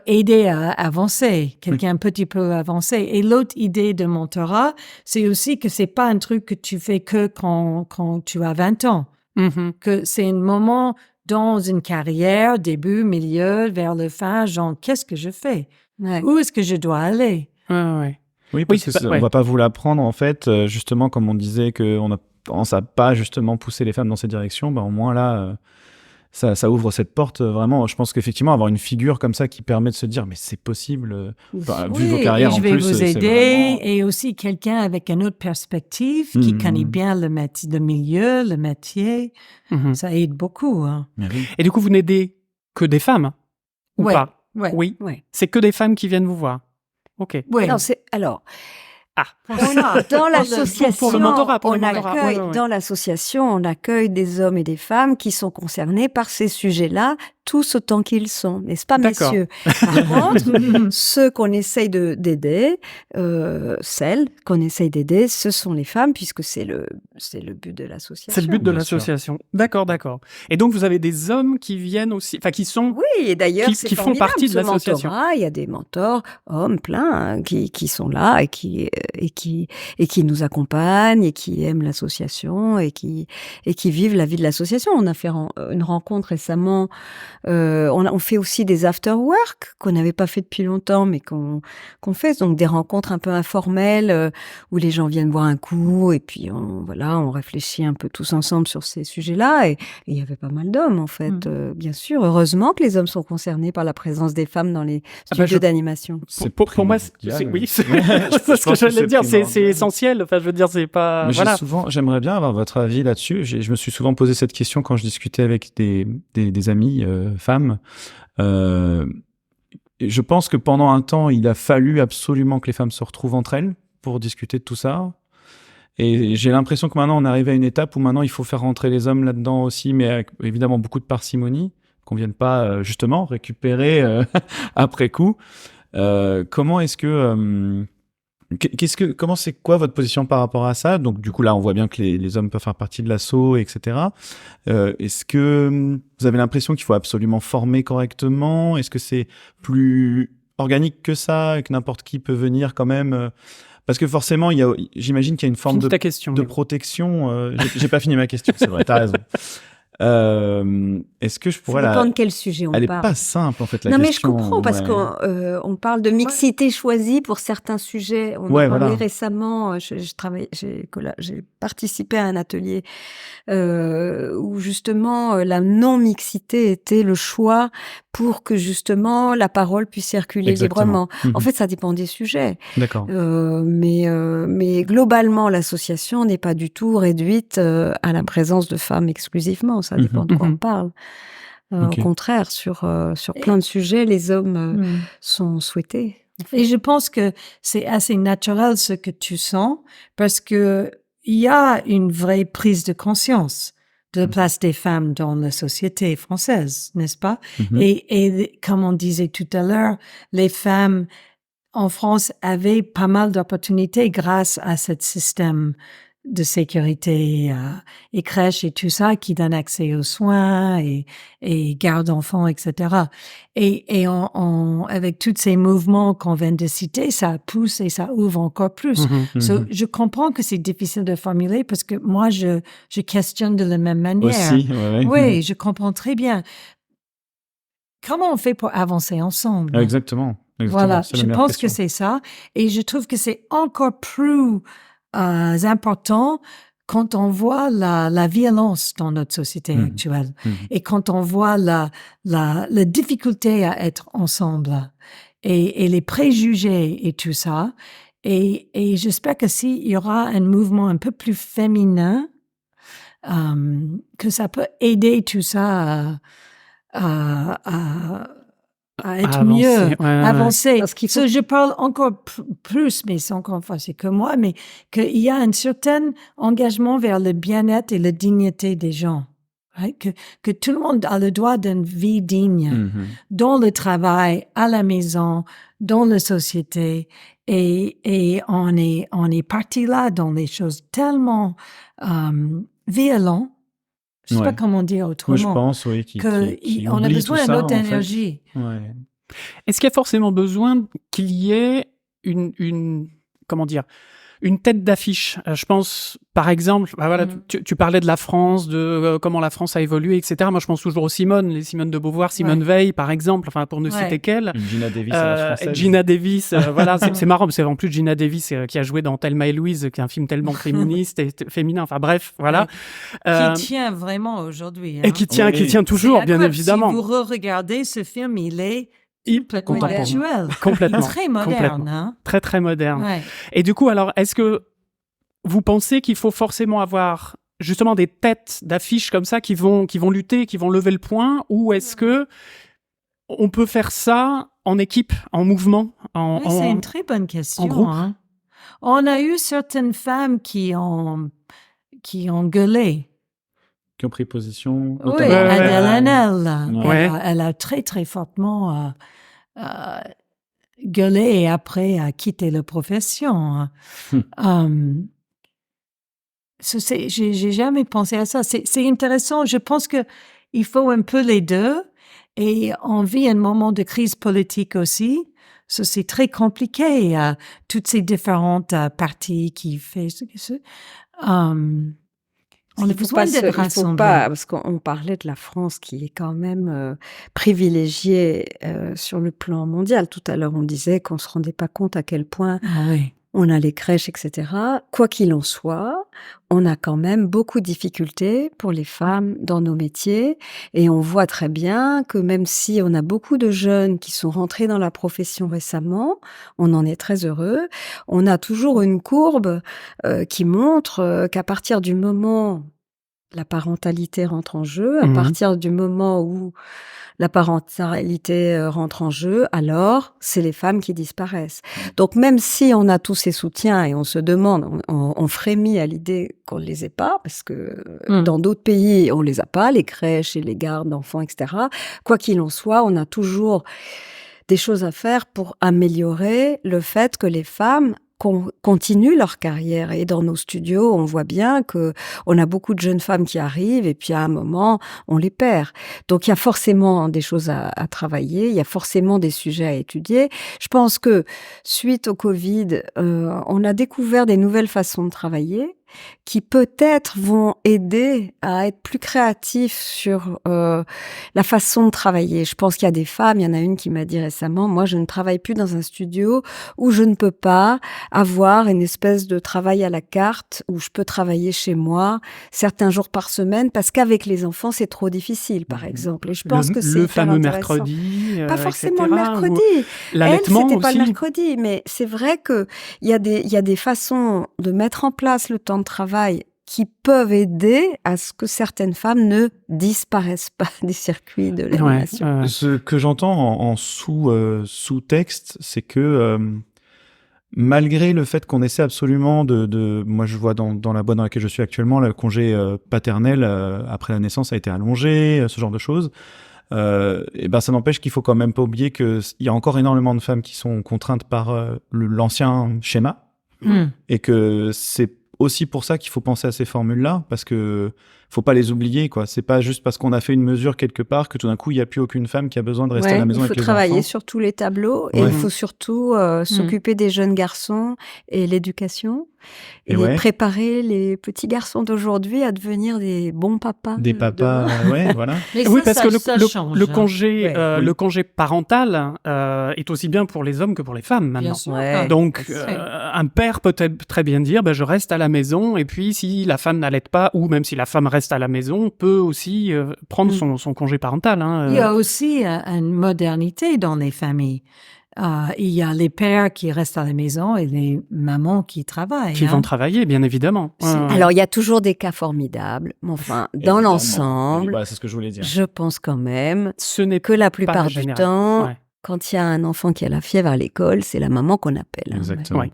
Speaker 3: aider à avancer, quelqu'un un petit peu avancé. Et l'autre idée de mentorat, c'est aussi que c'est pas un truc que tu fais que quand tu as 20 ans.
Speaker 1: Mhm.
Speaker 3: Que c'est un moment dans une carrière, début, milieu, vers le fin, genre, qu'est-ce que je fais?
Speaker 4: Ouais.
Speaker 3: Où est-ce que je dois aller?
Speaker 1: Ouais.
Speaker 2: Oui, parce
Speaker 1: c'est
Speaker 2: que
Speaker 1: pas-
Speaker 2: on
Speaker 1: ouais.
Speaker 2: va pas vous l'apprendre, en fait, justement, comme on disait qu'on a tendance à pas justement pousser les femmes dans cette direction, bah, au moins là, ça ouvre cette porte, vraiment. Je pense qu'effectivement, avoir une figure comme ça qui permet de se dire, mais c'est possible, vu vos carrières
Speaker 3: et je
Speaker 2: en
Speaker 3: vais
Speaker 2: plus,
Speaker 3: vous
Speaker 2: c'est
Speaker 3: aider,
Speaker 2: vraiment...
Speaker 3: et aussi quelqu'un avec une autre perspective qui connaît bien le milieu, le métier.
Speaker 1: Mhm.
Speaker 3: Ça aide beaucoup. Hein.
Speaker 2: Mais oui.
Speaker 1: Et du coup, vous n'aidez que des femmes ou
Speaker 3: Ouais,
Speaker 1: pas?
Speaker 3: ouais.
Speaker 1: Oui.
Speaker 4: Ouais.
Speaker 1: C'est que des femmes qui viennent vous voir. Ok.
Speaker 3: Ouais.
Speaker 4: Non, alors,
Speaker 1: Ah.
Speaker 4: dans l'association,
Speaker 1: pour le mentorat,
Speaker 4: on
Speaker 1: mentorat.
Speaker 4: accueille,
Speaker 1: Ouais.
Speaker 4: dans l'association, on accueille des hommes et des femmes qui sont concernés par ces sujets-là, tous autant qu'ils sont, n'est-ce pas,
Speaker 1: D'accord.
Speaker 4: messieurs? Par contre, ceux qu'on essaye d'aider, celles qu'on essaye d'aider, ce sont les femmes, puisque c'est le but de l'association.
Speaker 1: C'est le but de
Speaker 2: Bien sûr.
Speaker 1: l'association. D'accord. Et donc, vous avez des hommes qui viennent aussi, enfin, qui sont...
Speaker 4: Oui, et d'ailleurs,
Speaker 1: Qui
Speaker 4: c'est
Speaker 1: font
Speaker 4: formidable,
Speaker 1: partie de
Speaker 4: ce
Speaker 1: l'association.
Speaker 4: mentorat. Il y a des mentors, hommes plein, hein, qui sont là et qui nous accompagnent et qui aiment l'association et qui vivent la vie de l'association. On a fait une rencontre récemment. On fait aussi des after work qu'on n'avait pas fait depuis longtemps, mais qu'on fait. Donc des rencontres un peu informelles où les gens viennent boire un coup et puis on réfléchit un peu tous ensemble sur ces sujets-là. Et il y avait pas mal d'hommes en fait, bien sûr. Heureusement que les hommes sont concernés par la présence des femmes dans les studios d'animation.
Speaker 2: C'est
Speaker 1: Pour moi,
Speaker 2: primordial.
Speaker 1: oui, c'est
Speaker 2: Je
Speaker 1: c'est ce que
Speaker 2: pense que
Speaker 1: j'allais dire. C'est
Speaker 2: primordial.
Speaker 1: essentiel. Enfin, je veux dire, c'est pas...
Speaker 2: Mais
Speaker 1: Voilà.
Speaker 2: j'aimerais bien avoir votre avis là-dessus. Je me suis souvent posé cette question quand je discutais avec des amis femmes. Je pense que pendant un temps, il a fallu absolument que les femmes se retrouvent entre elles pour discuter de tout ça. Et j'ai l'impression que maintenant, on arrive à une étape où maintenant, il faut faire rentrer les hommes là-dedans aussi, mais avec évidemment beaucoup de parcimonie, qu'on vienne pas justement récupérer après coup. Comment est-ce que... comment c'est quoi votre position par rapport à ça? Donc du coup là on voit bien que les hommes peuvent faire partie de l'assaut, etc. Est-ce que vous avez l'impression qu'il faut absolument former correctement? Est-ce que c'est plus organique que ça et que n'importe qui peut venir quand même? Parce que forcément j'imagine qu'il y a une forme
Speaker 1: Finis ta question.
Speaker 2: de protection. J'ai pas fini ma question, c'est vrai, t'as raison. Est-ce que je pourrais
Speaker 4: Ça dépend de quel sujet on
Speaker 2: Elle est
Speaker 4: parle.
Speaker 2: pas simple en fait la
Speaker 4: Non, mais je
Speaker 2: question.
Speaker 4: comprends parce
Speaker 2: Ouais.
Speaker 4: qu'on parle de mixité choisie pour certains sujets. On
Speaker 2: Ouais,
Speaker 4: en parlait
Speaker 2: voilà.
Speaker 4: récemment. J'ai participé à un atelier où justement la non-mixité était le choix pour que justement la parole puisse circuler
Speaker 2: Exactement.
Speaker 4: librement. En fait, ça dépend des sujets.
Speaker 2: D'accord.
Speaker 4: Mais globalement, l'association n'est pas du tout réduite à la présence de femmes exclusivement. Ça dépend de quoi on parle.
Speaker 2: Ok.
Speaker 4: Au contraire, sur plein de sujets, les hommes sont souhaités.
Speaker 3: Et je pense que c'est assez naturel ce que tu sens parce que il y a une vraie prise de conscience de la place des femmes dans la société française, n'est-ce pas? Et comme on disait tout à l'heure, les femmes en France avait pas mal d'opportunités grâce à ce système de sécurité et crèche et tout ça qui donne accès aux soins et garde d'enfants, etc. Et avec tous ces mouvements qu'on vient de citer, ça pousse et ça ouvre encore plus. Je comprends que c'est difficile de formuler parce que moi, je questionne de la même manière.
Speaker 2: Aussi,
Speaker 3: Oui, je comprends très bien. Comment on fait pour avancer ensemble?
Speaker 2: Exactement.
Speaker 3: Voilà,
Speaker 2: C'est la
Speaker 3: je
Speaker 2: meilleure
Speaker 3: pense
Speaker 2: question.
Speaker 3: que c'est ça. Et je trouve que c'est encore plus important quand on voit la violence dans notre société actuelle et quand on voit la difficulté à être ensemble et les préjugés et tout ça. Et j'espère que s'il y aura un mouvement un peu plus féminin, que ça peut aider tout ça à être mieux, avancer.
Speaker 4: Parce qu'il faut...
Speaker 3: Je parle encore plus, mais c'est encore une fois, c'est que moi, mais qu'il y a un certain engagement vers le bien-être et la dignité des gens. Right? Que tout le monde a le droit d'une vie digne dans le travail, à la maison, dans la société. Et on est parti là dans les choses tellement violentes. Je sais pas comment dire autrement.
Speaker 2: Oui, je pense, oui.
Speaker 3: On a besoin d'une autre énergie.
Speaker 2: Ouais.
Speaker 1: Est-ce qu'il y a forcément besoin qu'il y ait une tête d'affiche? Je pense, par exemple, tu parlais de la France, de comment la France a évolué, etc. Moi, je pense toujours aux Simone de Beauvoir, Simone Veil, par exemple, enfin, pour ne citer qu'elle.
Speaker 2: Gina Davis à la française.
Speaker 1: Gina Davis, voilà, c'est marrant, c'est en plus Gina Davis qui a joué dans Thelma et Louise, qui est un film tellement féministe et féminin, enfin bref, voilà.
Speaker 3: Qui tient vraiment aujourd'hui. Hein.
Speaker 1: Et qui tient toujours, bien évidemment.
Speaker 3: Si vous re-regardez ce film, il est complètement actuel.
Speaker 1: Complètement.
Speaker 3: Très moderne. Hein?
Speaker 1: Très, très moderne.
Speaker 3: Ouais.
Speaker 1: Et du coup, alors, est-ce que vous pensez qu'il faut forcément avoir justement des têtes d'affiches comme ça qui vont lutter, qui vont lever le poing, ou est-ce que on peut faire ça en équipe, en mouvement,
Speaker 3: c'est une très bonne question.
Speaker 1: En groupe.
Speaker 3: Hein? On a eu certaines femmes qui ont gueulé.
Speaker 2: Qui ont pris position.
Speaker 3: Oui, Adèle Haenel.
Speaker 1: Ouais.
Speaker 3: Elle a très, très fortement gueulé et après a quitté la profession. J'ai jamais pensé à ça. C'est intéressant. Je pense que il faut un peu les deux. Et on vit un moment de crise politique aussi. C'est très compliqué. Toutes ces différentes parties qui font ce. On a besoin d'être rassemblés.
Speaker 4: Parce qu'on parlait de la France qui est quand même privilégiée sur le plan mondial. Tout à l'heure, on disait qu'on se rendait pas compte à quel point on a les crèches, etc. Quoi qu'il en soit, on a quand même beaucoup de difficultés pour les femmes dans nos métiers. Et on voit très bien que même si on a beaucoup de jeunes qui sont rentrés dans la profession récemment, on en est très heureux, on a toujours une courbe qui montre qu'à partir du moment la parentalité rentre en jeu, à partir du moment où la parentalité rentre en jeu, alors c'est les femmes qui disparaissent. Donc même si on a tous ces soutiens et on se demande, on frémit à l'idée qu'on ne les ait pas, parce que dans d'autres pays, on les a pas, les crèches et les gardes d'enfants, etc. Quoi qu'il en soit, on a toujours des choses à faire pour améliorer le fait que les femmes continuent leur carrière. Et dans nos studios, on voit bien que on a beaucoup de jeunes femmes qui arrivent et puis à un moment, on les perd. Donc, il y a forcément des choses à travailler, il y a forcément des sujets à étudier. Je pense que suite au Covid, on a découvert des nouvelles façons de travailler qui peut-être vont aider à être plus créatifs sur la façon de travailler. Je pense qu'il y a des femmes, il y en a une qui m'a dit récemment, moi je ne travaille plus dans un studio où je ne peux pas avoir une espèce de travail à la carte, où je peux travailler chez moi certains jours par semaine, parce qu'avec les enfants c'est trop difficile, par exemple. Et je pense que c'est
Speaker 1: le fameux
Speaker 4: intéressant.
Speaker 1: Mercredi,
Speaker 4: pas forcément
Speaker 1: etc.,
Speaker 4: le mercredi.
Speaker 1: L'allaitement
Speaker 4: Elle, c'était pas
Speaker 1: aussi.
Speaker 4: le mercredi, mais c'est vrai que il y a des façons de mettre en place le temps de travail qui peuvent aider à ce que certaines femmes ne disparaissent pas des circuits de l'animation.
Speaker 2: Ce que j'entends en sous-texte, c'est que malgré le fait qu'on essaie absolument moi je vois dans la boîte dans laquelle je suis actuellement, le congé paternel après la naissance a été allongé, ce genre de choses. Et ben ça n'empêche qu'il faut quand même pas oublier que il y a encore énormément de femmes qui sont contraintes par l'ancien schéma et que c'est aussi pour ça qu'il faut penser à ces formules-là, parce que faut pas les oublier, quoi. C'est pas juste parce qu'on a fait une mesure quelque part que tout d'un coup il y a plus aucune femme qui a besoin de rester à la maison avec les enfants.
Speaker 4: Il faut travailler sur tous les tableaux et il faut surtout s'occuper des jeunes garçons et l'éducation et préparer les petits garçons d'aujourd'hui à devenir des bons papas.
Speaker 2: Des papas, voilà.
Speaker 3: Mais
Speaker 1: Oui,
Speaker 3: ça,
Speaker 1: parce que
Speaker 3: ça change,
Speaker 1: le
Speaker 3: hein.
Speaker 1: congé, le congé parental est aussi bien pour les hommes que pour les femmes maintenant.
Speaker 3: Bien sûr.
Speaker 1: Donc, un père peut très bien dire, je reste à la maison, et puis si la femme n'allaite pas, ou même si la femme reste à la maison, peut aussi prendre son congé parental.
Speaker 3: Il y a aussi une modernité dans les familles. Il y a les pères qui restent à la maison et les mamans qui travaillent.
Speaker 1: Qui vont travailler, bien évidemment.
Speaker 4: Alors, il y a toujours des cas formidables, mais enfin, dans l'ensemble,
Speaker 2: c'est ce que je voulais dire.
Speaker 4: Je pense quand même
Speaker 1: ce n'est
Speaker 4: que la plupart du temps,
Speaker 1: Ouais.
Speaker 4: quand il y a un enfant qui a la fièvre à l'école, c'est la maman qu'on appelle.
Speaker 2: Exactement.
Speaker 1: Ouais.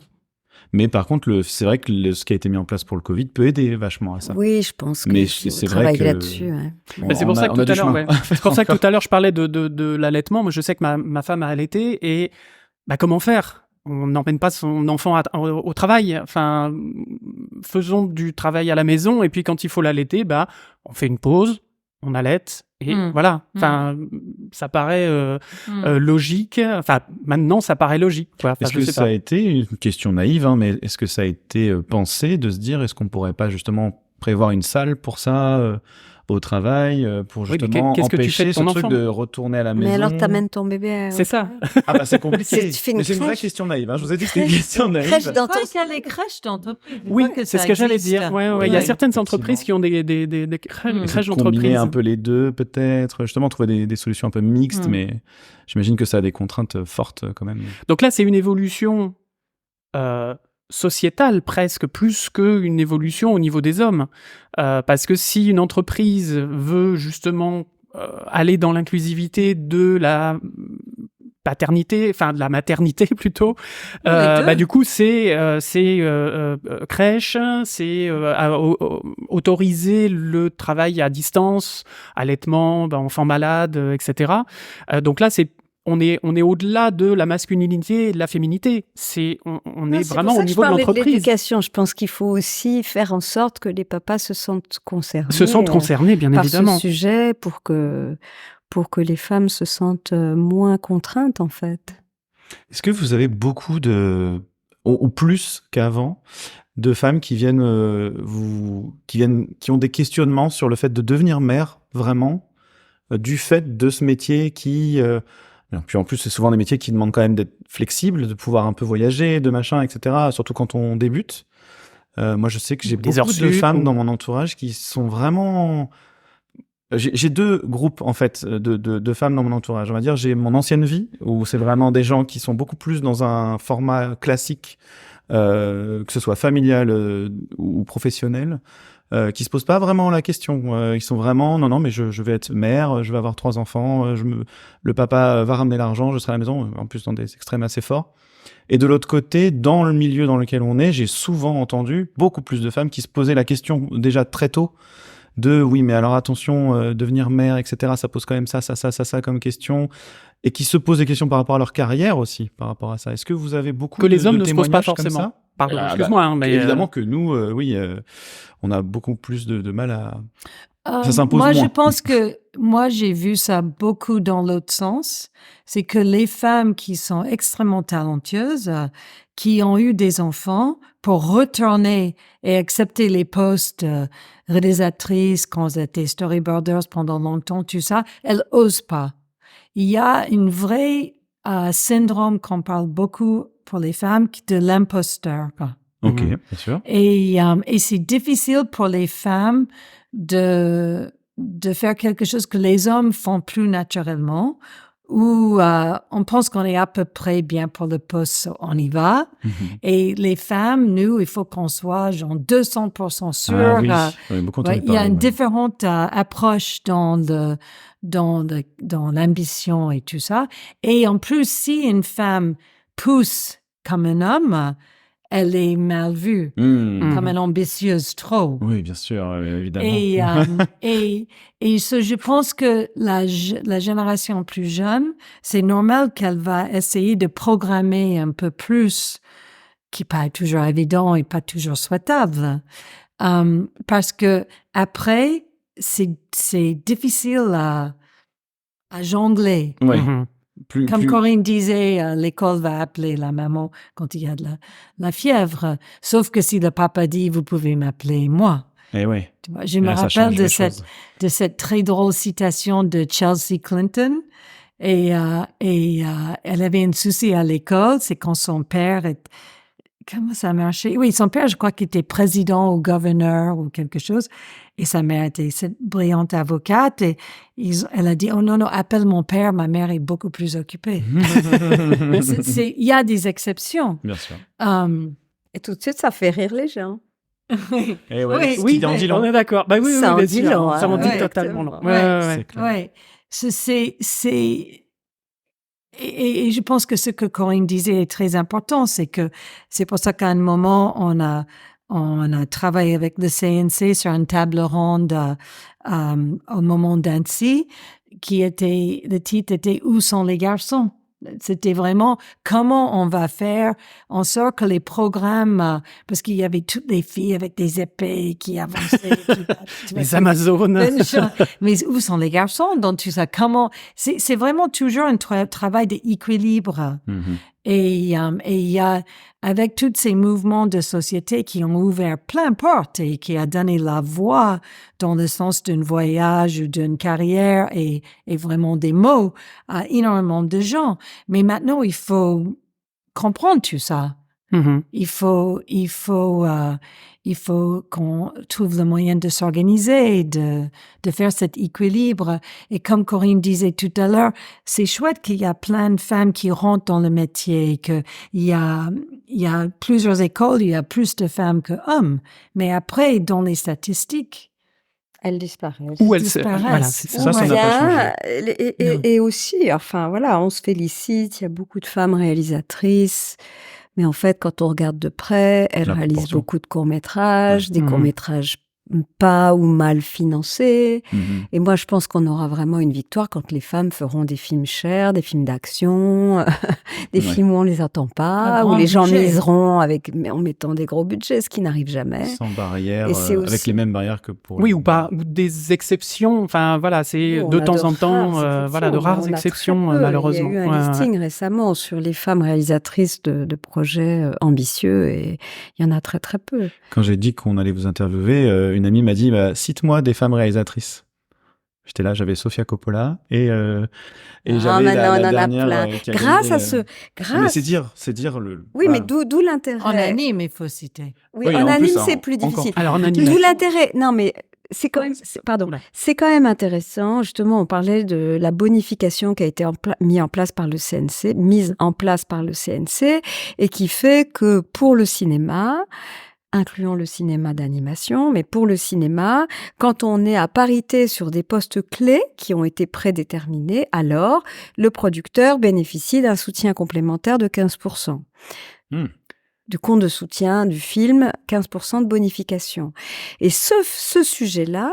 Speaker 2: Mais par contre, c'est vrai que ce qui a été mis en place pour le Covid peut aider vachement à ça.
Speaker 4: Oui, je pense que
Speaker 2: Mais
Speaker 4: c'est
Speaker 2: c'est
Speaker 4: vrai
Speaker 2: vrai que
Speaker 4: là-dessus.
Speaker 1: C'est pour ça que tout à l'heure, je parlais de l'allaitement. Moi, je sais que ma femme a allaité et comment faire ? On n'emmène pas son enfant au travail. Enfin, faisons du travail à la maison et puis quand il faut l'allaiter, on fait une pause, on allaite et voilà. Enfin, ça paraît logique. Enfin, maintenant, ça paraît logique. Quoi.
Speaker 2: Est-ce que ça a été une question naïve, mais est-ce que ça a été pensé de se dire, est-ce qu'on pourrait pas justement prévoir une salle pour ça au travail pour justement empêcher ce truc de retourner à la maison.
Speaker 4: Mais alors t'amènes ton bébé.
Speaker 1: C'est ça.
Speaker 2: C'est compliqué. Mais c'est une vraie question naïve. Je vous ai dit que c'était une question naïve.
Speaker 3: Il y a les crèches d'entreprise.
Speaker 1: Oui, c'est ce que j'allais dire. Il y a certaines entreprises qui ont des crèches d'entreprise.
Speaker 2: Combiner un peu les deux, peut-être. Justement, trouver des solutions un peu mixtes, mais j'imagine que ça a des contraintes fortes quand même.
Speaker 1: Donc là, c'est une évolution sociétale presque, plus qu'une évolution au niveau des hommes. Parce que si une entreprise veut justement aller dans l'inclusivité de la paternité, enfin de la maternité plutôt, du coup c'est crèche, c'est autoriser le travail à distance, allaitement, enfants malades, etc. Donc là on est au-delà de la masculinité et de la féminité. On est vraiment au niveau de l'entreprise.
Speaker 4: De l'éducation, je pense qu'il faut aussi faire en sorte que les papas se sentent concernés.
Speaker 1: Bien évidemment.
Speaker 4: Par ce sujet pour que les femmes se sentent moins contraintes, en fait.
Speaker 2: Est-ce que vous avez beaucoup ou plus qu'avant, de femmes qui viennent qui ont des questionnements sur le fait de devenir mère, vraiment, du fait de ce métier qui... Puis en plus, c'est souvent des métiers qui demandent quand même d'être flexibles, de pouvoir un peu voyager, de machin, etc. Surtout quand on débute. Moi, je sais que j'ai beaucoup de femmes dans mon entourage qui sont vraiment... J'ai deux groupes, en fait, de femmes dans mon entourage. On va dire, j'ai mon ancienne vie, où c'est vraiment des gens qui sont beaucoup plus dans un format classique, que ce soit familial ou professionnel, qui se posent pas vraiment la question. Ils sont vraiment, non, mais je vais être mère, je vais avoir 3 enfants, le papa va ramener l'argent, je serai à la maison, en plus dans des extrêmes assez forts. Et de l'autre côté, dans le milieu dans lequel on est, j'ai souvent entendu beaucoup plus de femmes qui se posaient la question déjà très tôt de oui, mais alors attention, devenir mère, etc., ça pose quand même ça comme question, et qui se posent des questions par rapport à leur carrière aussi, par rapport à ça. Est-ce que vous avez beaucoup
Speaker 1: que les hommes
Speaker 2: de
Speaker 1: ne se posent pas
Speaker 2: témoignages comme
Speaker 1: forcément.
Speaker 2: ça ?
Speaker 1: Pardon, excuse-moi. Mais
Speaker 2: évidemment que nous, on a beaucoup plus de mal à... ça s'impose
Speaker 3: moins.
Speaker 2: Moi,
Speaker 3: je pense que j'ai vu ça beaucoup dans l'autre sens. C'est que les femmes qui sont extrêmement talentueuses, qui ont eu des enfants, pour retourner et accepter les postes réalisatrices, quand elles étaient storyboarders pendant longtemps, tout ça, elles osent pas. Il y a une vraie syndrome qu'on parle beaucoup pour les femmes de l'imposteur.
Speaker 2: Ok, bien sûr.
Speaker 3: Et c'est difficile pour les femmes de faire quelque chose que les hommes font plus naturellement, où on pense qu'on est à peu près bien pour le poste, on y va. Et les femmes, nous, il faut qu'on soit genre 200% sûrs. Il y a une différente approche dans l'ambition et tout ça. Et en plus, si une femme pousse comme un homme, elle est mal vue, comme une ambitieuse trop.
Speaker 2: Oui, bien sûr, évidemment.
Speaker 3: Et je pense que la génération plus jeune, c'est normal qu'elle va essayer de programmer un peu plus, qui n'est pas toujours évident et pas toujours souhaitable. Parce que après, c'est difficile à jongler.
Speaker 2: Oui.
Speaker 3: Comme Corinne disait, l'école va appeler la maman quand il y a de la fièvre. Sauf que si le papa dit, vous pouvez m'appeler moi.
Speaker 2: Et oui.
Speaker 3: Tu vois, je me rappelle de cette très drôle citation de Chelsea Clinton. Et elle avait un souci à l'école, c'est quand son père comment ça marchait? Oui, son père, je crois qu'il était président ou gouverneur ou quelque chose. Et sa mère était cette brillante avocate. Et elle a dit, oh non, appelle mon père, ma mère est beaucoup plus occupée. Il y a des exceptions.
Speaker 2: Bien sûr.
Speaker 4: Et tout de suite, ça fait rire les gens.
Speaker 2: Et oui,
Speaker 1: on est d'accord. Bah oui,
Speaker 4: ça en dit long.
Speaker 1: Ça en dit totalement long.
Speaker 3: Ouais. Et je pense que ce que Corinne disait est très important, c'est pour ça qu'à un moment, on a travaillé avec le CNC sur une table ronde au moment d'Annecy, le titre était « Où sont les garçons ?» C'était vraiment comment on va faire en sorte que les programmes, parce qu'il y avait toutes les filles avec des épées qui avançaient.
Speaker 1: Les Amazones.
Speaker 3: Mais où sont les garçons dans tout ça? Comment? C'est vraiment toujours un travail d'équilibre. Et il y a, avec tous ces mouvements de société qui ont ouvert plein de portes et qui a donné la voie dans le sens d'un voyage ou d'une carrière et vraiment des mots à énormément de gens. Mais maintenant, il faut comprendre tout ça. Il faut qu'on trouve le moyen de s'organiser, de faire cet équilibre. Et comme Corinne disait tout à l'heure, c'est chouette qu'il y a plein de femmes qui rentrent dans le métier, qu'il y a plusieurs écoles, il y a plus de femmes que hommes. Mais après, dans les statistiques,
Speaker 4: elles disparaissent.
Speaker 1: Ou elles disparaissent. Voilà, c'est ça, ça n'a pas changé.
Speaker 4: Et aussi, enfin voilà, on se félicite, il y a beaucoup de femmes réalisatrices. Mais en fait, quand on regarde de près, elles réalisent beaucoup de courts-métrages, des courts-métrages pas ou mal financés. Et moi, je pense qu'on aura vraiment une victoire quand les femmes feront des films chers, des films d'action, des films où on les attend pas, où les gens miseront en mettant des gros budgets, ce qui n'arrive jamais.
Speaker 2: Sans barrière, avec les mêmes barrières que pour...
Speaker 1: Oui, ou des exceptions. Enfin, voilà, c'est de temps en temps, de rares exceptions, malheureusement.
Speaker 4: Il y a eu un listing récemment sur les femmes réalisatrices de projets ambitieux et il y en a très, très peu.
Speaker 2: Quand j'ai dit qu'on allait vous interviewer, une amie m'a dit cite-moi des femmes réalisatrices. J'étais là, j'avais Sofia Coppola et j'avais la dernière
Speaker 4: grâce à ce
Speaker 2: mais c'est dire le
Speaker 4: oui voilà. Mais d'où l'intérêt
Speaker 3: en anime il faut citer
Speaker 4: en anime c'est plus difficile
Speaker 1: alors en anime
Speaker 4: d'où l'intérêt c'est quand même intéressant. Justement, on parlait de la bonification qui a été mise en place par le CNC et qui fait que pour le cinéma, incluant le cinéma d'animation, mais pour le cinéma, quand on est à parité sur des postes clés qui ont été prédéterminés, alors le producteur bénéficie d'un soutien complémentaire de 15%. Du compte de soutien du film, 15% de bonification. Et ce sujet-là